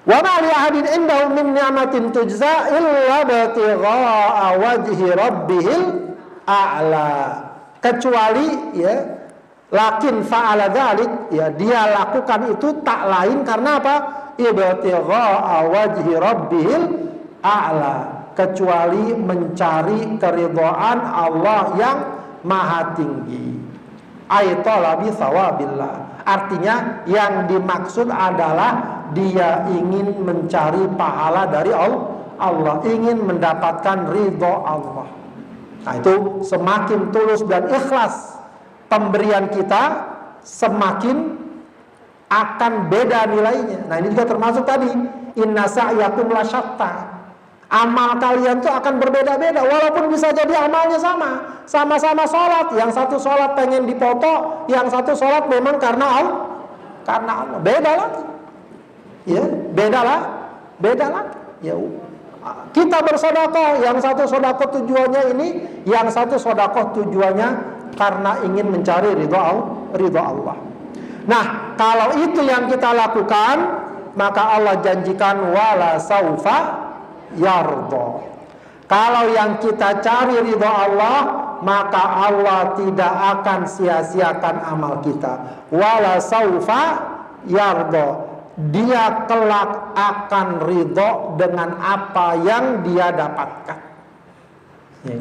Wa ma li ahadin indahu min ni'matin tujza illa batigha'a wajhi rabbihil a'la, kecuali ya lakin fa'ala dzalik, ya dia lakukan itu tak lain karena apa? Ibtigha'a wajhi rabbihil a'la, kecuali mencari keridhaan Allah yang maha tinggi. Ay talabi thawabillah, artinya yang dimaksud adalah dia ingin mencari pahala dari Allah, ingin mendapatkan ridho Allah. Nah itu semakin tulus dan ikhlas pemberian kita, semakin akan beda nilainya. Nah ini juga termasuk tadi, inna sa'yakum lasyatta, amal kalian tuh akan berbeda-beda, walaupun bisa jadi amalnya sama-sama sholat. Yang satu sholat pengen dipoto, yang satu sholat memang karena Allah. Beda lagi, ya beda lagi. Ya kita bersedekah, yang satu sedekah tujuannya ini, yang satu sedekah tujuannya karena ingin mencari ridho Allah. Nah, kalau itu yang kita lakukan, maka Allah janjikan wala saufa yardo. Kalau yang kita cari ridho Allah, maka Allah tidak akan sia-siakan amal kita. Wala saufa yardo. Dia kelak akan ridho dengan apa yang dia dapatkan.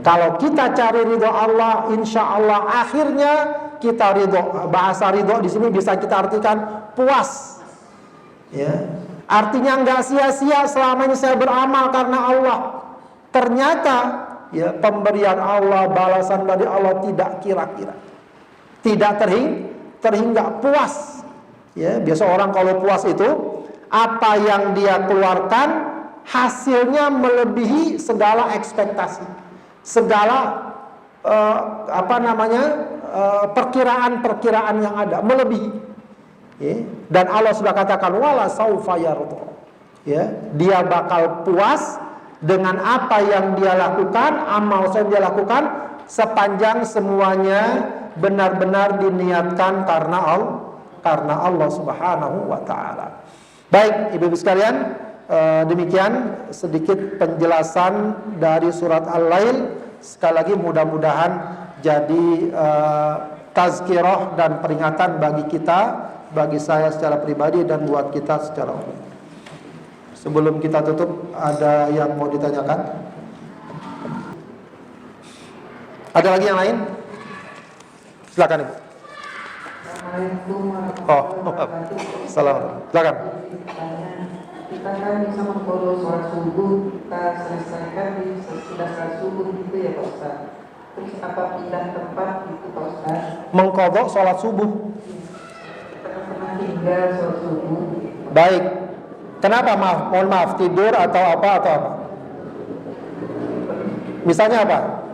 Kalau kita cari ridho Allah, insya Allah akhirnya kita ridho. Bahasa ridho di sini bisa kita artikan puas. Ya. Artinya nggak sia-sia selama ini saya beramal karena Allah. Ternyata ya pemberian Allah, balasan dari Allah tidak kira-kira, tidak terhingga puas. Ya, biasa orang kalau puas itu apa yang dia keluarkan hasilnya melebihi segala ekspektasi, segala perkiraan yang ada, melebihi. Ya. Dan Allah sudah katakan wala saufa yardo. Ya, dia bakal puas dengan apa yang dia lakukan, amal yang dia lakukan, sepanjang semuanya benar-benar diniatkan karena Allah Subhanahu wa ta'ala. Baik, Ibu-ibu sekalian, demikian sedikit penjelasan dari surat Al-Lail. Sekali lagi mudah-mudahan jadi tazkirah dan peringatan bagi kita, bagi saya secara pribadi dan buat kita secara umum. Sebelum kita tutup, ada yang mau ditanyakan? Ada lagi yang lain? Silakan, Ibu. Salam. Silakan. Kita kan bisa mengkodok sholat subuh, kita selesaikan di sudah sholat subuh gitu ya Pak Ustaz. Terus apa pindah tempat gitu Pak Ustaz? Mengkodok sholat subuh. Kita kan pernah tinggal sholat subuh. Baik. Kenapa mohon maaf tidur atau apa? Misalnya apa?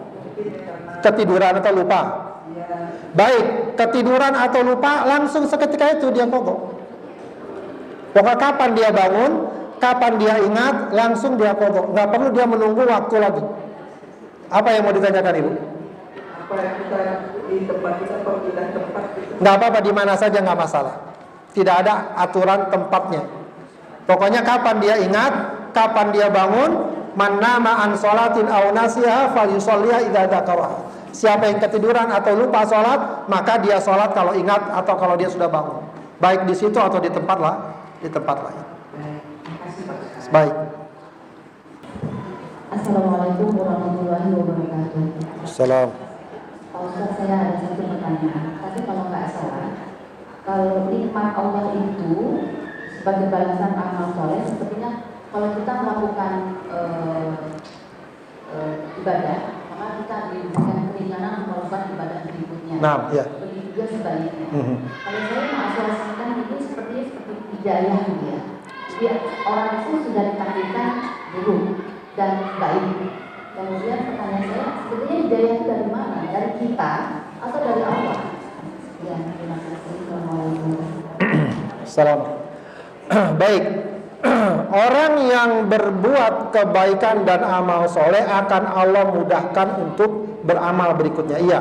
Ketiduran atau lupa? Baik, ketiduran atau lupa langsung seketika itu dia kodok. Pokoknya kapan dia bangun, kapan dia ingat, langsung dia kodok. Nggak perlu dia menunggu waktu lagi. Apa yang mau ditanyakan Ibu? Apa yang kita di tempat kita pindah tempat gitu? Nggak apa-apa, di mana saja nggak masalah. Tidak ada aturan tempatnya. Pokoknya kapan dia ingat, kapan dia bangun, man nama an sholatin aw nasiha falyusolliha idza dzakaraha. Siapa yang ketiduran atau lupa sholat, maka dia sholat kalau ingat atau kalau dia sudah bangun. Baik di situ atau di tempat lain. Baik. Assalamualaikum warahmatullahi wabarakatuh. Salam. Pak Ustaz, saya ada satu pertanyaan. Tapi kalau nggak salah, kalau nikmat Allah itu sebagai balasan amal soleh, sepertinya kalau kita melakukan ibadah, maka kita diberikan keringanan melakukan ibadah berikutnya. Nah, ya. Begitu juga sebaliknya. Kalau saya mengasosiasikan itu seperti hidayah gitu ya. Jadi orang itu sudah ditakdirkan buruk dan baik. Kemudian pertanyaan saya, sebetulnya hidayah itu dari mana? Dari kita atau dari Allah? Ya, terima kasih. Salam. Baik. Orang yang berbuat kebaikan dan amal soleh akan Allah mudahkan untuk beramal berikutnya. Iya,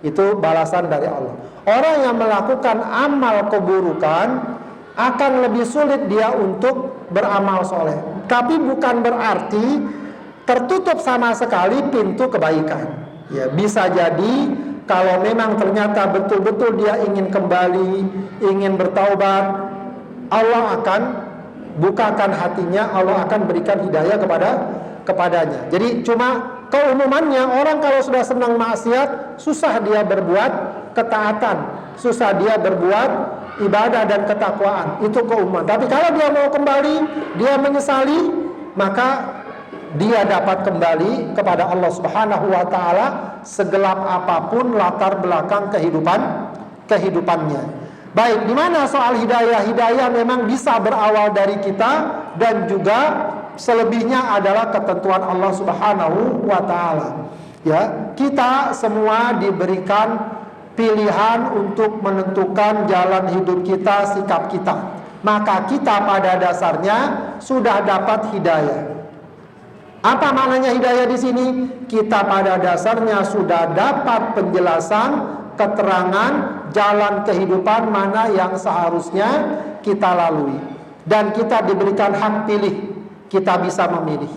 itu balasan dari Allah. Orang yang melakukan amal keburukan akan lebih sulit dia untuk beramal soleh. Tapi bukan berarti tertutup sama sekali pintu kebaikan. Ya, bisa jadi kalau memang ternyata betul-betul dia ingin kembali, ingin bertaubat, Allah akan bukakan hatinya, Allah akan berikan hidayah kepadanya. Jadi cuma keumumannya orang kalau sudah senang maksiat, susah dia berbuat ketaatan, susah dia berbuat ibadah dan ketakwaan. Itu keumuman. Tapi kalau dia mau kembali, dia menyesali, maka dia dapat kembali kepada Allah Subhanahu wa taala segelap apapun latar belakang kehidupannya. Baik, di mana soal hidayah? Hidayah memang bisa berawal dari kita dan juga selebihnya adalah ketentuan Allah Subhanahu wa taala. Ya, kita semua diberikan pilihan untuk menentukan jalan hidup kita, sikap kita. Maka kita pada dasarnya sudah dapat hidayah. Apa maknanya hidayah di sini? Kita pada dasarnya sudah dapat penjelasan, keterangan jalan kehidupan mana yang seharusnya kita lalui. dan kita diberikan hak pilih, kita bisa memilih.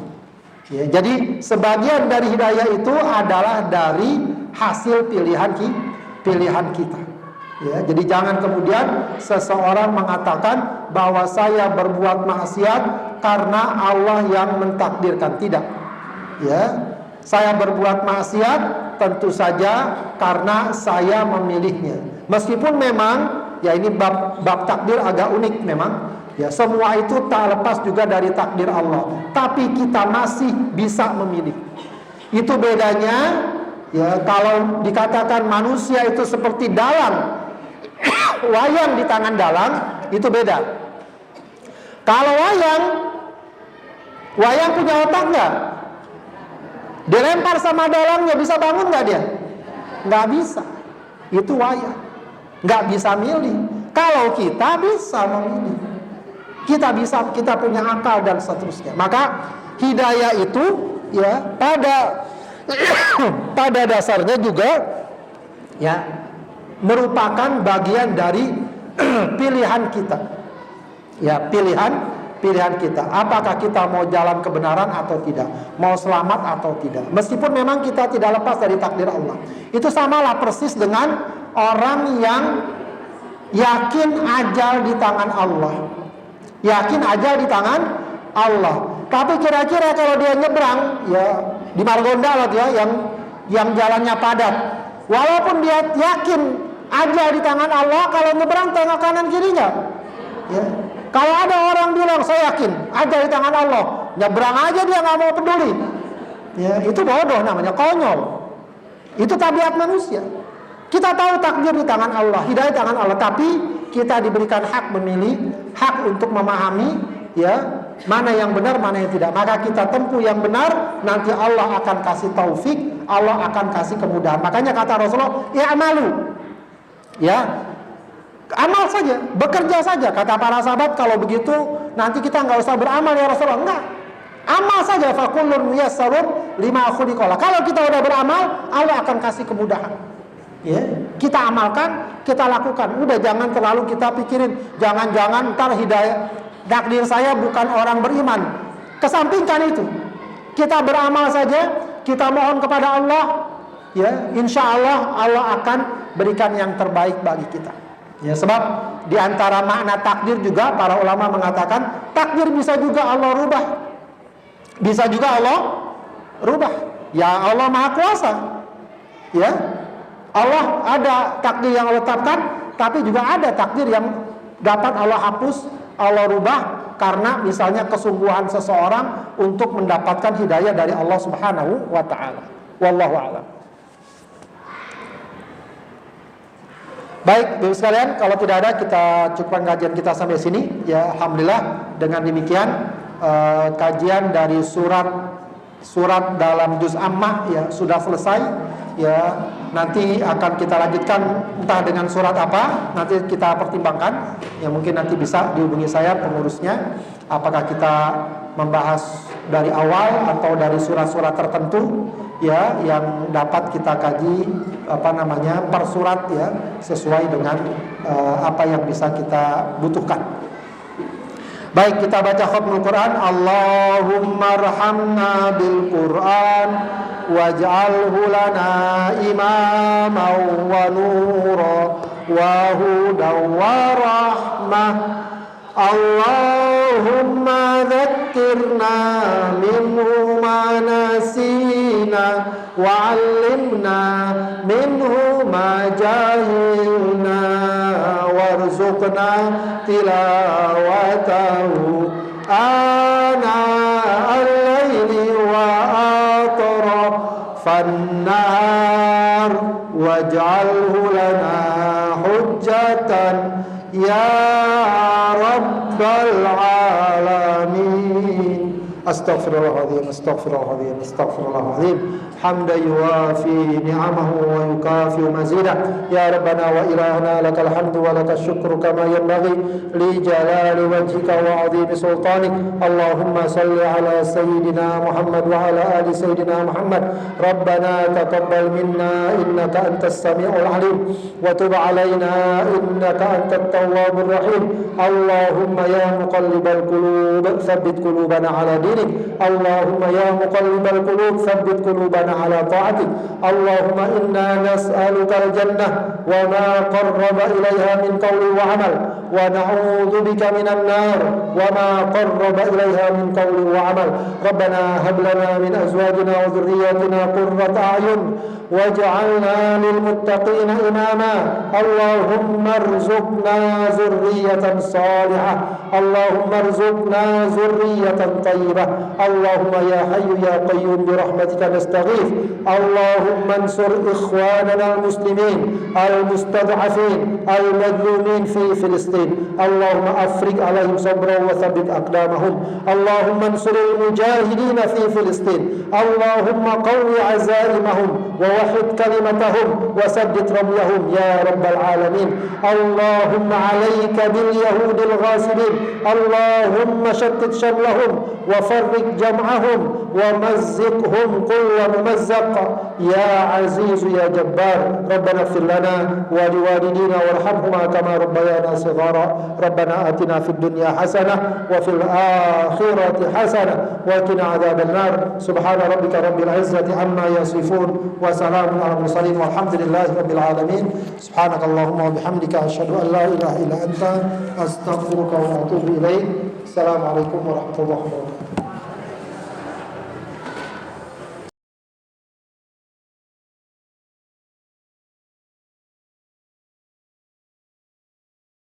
Ya, jadi sebagian dari hidayah itu adalah dari hasil pilihan kita. Ya, jadi jangan kemudian seseorang mengatakan bahwa saya berbuat maksiat karena Allah yang mentakdirkan. Tidak. Ya, saya berbuat maksiat tentu saja karena saya memilihnya. Meskipun memang ya ini bab takdir agak unik memang. Ya, semua itu tak lepas juga dari takdir Allah. Tapi kita masih bisa memilih. Itu bedanya. Ya, kalau dikatakan manusia itu seperti dalang, wayang di tangan dalang, itu beda. Kalau wayang punya otak nggak? Dilempar sama dalangnya bisa bangun nggak dia? Nggak bisa. Itu wayang. Nggak bisa milih. Kalau kita bisa memilih, kita punya akal dan seterusnya. Maka hidayah itu ya pada dasarnya juga ya merupakan bagian dari pilihan kita. Ya, pilihan kita. Apakah kita mau jalan kebenaran atau tidak, mau selamat atau tidak. Meskipun memang kita tidak lepas dari takdir Allah. Itu samalah persis dengan orang yang yakin ajal di tangan Allah. Yakin ajal di tangan Allah. Tapi kira-kira kalau dia nyebrang ya di Margonda loh ya, yang jalannya padat. Walaupun dia yakin ajal di tangan Allah, kalau nyebrang tengok kanan kirinya. Ya. Kalau ada orang bilang saya yakin ajal di tangan Allah, nyebrang aja dia nggak mau peduli. Ya, itu bodoh namanya, konyol. Itu tabiat manusia. Kita tahu takdir di tangan Allah, hidayah di tangan Allah, tapi kita diberikan hak memilih, hak untuk memahami ya mana yang benar, mana yang tidak. Maka kita tempuh yang benar, nanti Allah akan kasih taufik, Allah akan kasih kemudahan. Makanya kata Rasulullah, i'malu. Ya. Amal saja, bekerja saja. Kata para sahabat, kalau begitu nanti kita nggak usah beramal ya Rasulullah. Enggak. Amal saja, fakullun muyassarun lima khuliqa lah. Kalau kita udah beramal, Allah akan kasih kemudahan. Ya, kita amalkan, kita lakukan. Udah jangan terlalu kita pikirin, jangan-jangan ntar hidayah takdir saya bukan orang beriman. Kesampingkan itu. Kita beramal saja, kita mohon kepada Allah, ya, insya Allah Allah akan berikan yang terbaik bagi kita. Ya, sebab di antara makna takdir juga para ulama mengatakan takdir bisa juga Allah rubah. Bisa juga Allah rubah. Ya, Allah Maha Kuasa. Ya. Allah ada takdir yang Allah tetapkan, tapi juga ada takdir yang dapat Allah hapus, Allah rubah karena misalnya kesungguhan seseorang untuk mendapatkan hidayah dari Allah Subhanahu wa taala. Wallahu a'lam. Baik, Bapak sekalian, kalau tidak ada kita cukupkan kajian kita sampai sini. Ya, alhamdulillah dengan demikian kajian dari surat dalam juz Ammah ya sudah selesai. Ya, nanti akan kita lanjutkan entah dengan surat apa, nanti kita pertimbangkan. Ya, mungkin nanti bisa dihubungi saya pengurusnya. Apakah kita membahas dari awal atau dari surat-surat tertentu ya yang dapat kita kaji per surat ya sesuai dengan apa yang bisa kita butuhkan. Baik, kita baca khatmul Quran. Allahumma arhamna bil Quran waj'alhu lana imaman wa nura wa hudan wa rahmah. Allahumma dhakkirna minhu ma nasina wa 'allimna minhu ma jahilna warzuqna tilawatahu ana al-laili wa atrafan nar waj'alhu lana hujjatan ya rabbal alamin Astaghfirullahaladzim, astaghfirullahaladzim, astaghfirullahaladzim. Hamda yuwafi ni'amahu wa yukafi mazidah. Ya Rabbana wa ilahana lakal hamdu wa lakal syukru kama yanbaghi li jalali wajhika wa azimi sultanik. Allahumma salli ala Sayyidina Muhammad wa ala ali Sayyidina Muhammad. Rabbana taqabbal minna innaka antas sami'ul alim wa tub alaina innaka antat tawwabur rahim. Allahumma ya muqallibal qulub tsabbit qulubana ala dinik. Allahumma ya muqallibal qulub tsabbit qulubana ala ta'atik. Allahumma inna nas'aluka al-jannah wa ma qarraba ilayha min qawli wa amal wa na'udzu bika minan nar wa ma qarraba ilayha min qawli wa amal. Rabbana hab lana min azwajina wa dhurriyyatina qurrata a'yun waj'alna lil muttaqina imama. Allahumma arzuqna zurriyatan salihah. Allahumma arzuqna zurriyatan tayyibah. Allahumma ya hayyu ya qayyum bi rahmatika nastaghith. Allahumma ansur ikhwanana al-muslimin al-mustad'afin al-madlumin fi Filistin. Allahumma afriq alaihim sabran wa thabbit aqdamahum. Allahumma ansur al-mujahidin fi Filistin. Allahumma qawwi azaimahum wa wahid kalimatahum wa saddid ramyahum ya rabbal alamin. Allahumma alayka bil yahudil ghasibin. Allahumma shattit shamlahum wa farriq jam'ahum wa mazziqhum kulla mumazzaq ya aziz ya jabbar. Rabbana ighfir lana wa liwalidina warhamhuma kama rabbayana shighara. Rabbana atina fid dunya hasanah wa fil akhirati hasanah wa qina adzaban nar. Subhana rabbika rabbil izzati amma yasifun wa salamun alal mursalin walhamdulillahi rabbil alamin. Subhanakallahumma wa bihamdika asyhadu an la ilaha illa anta astaghfiruka wa atubu ilaik. Assalamualaikum warahmatullahi wabarakatuh.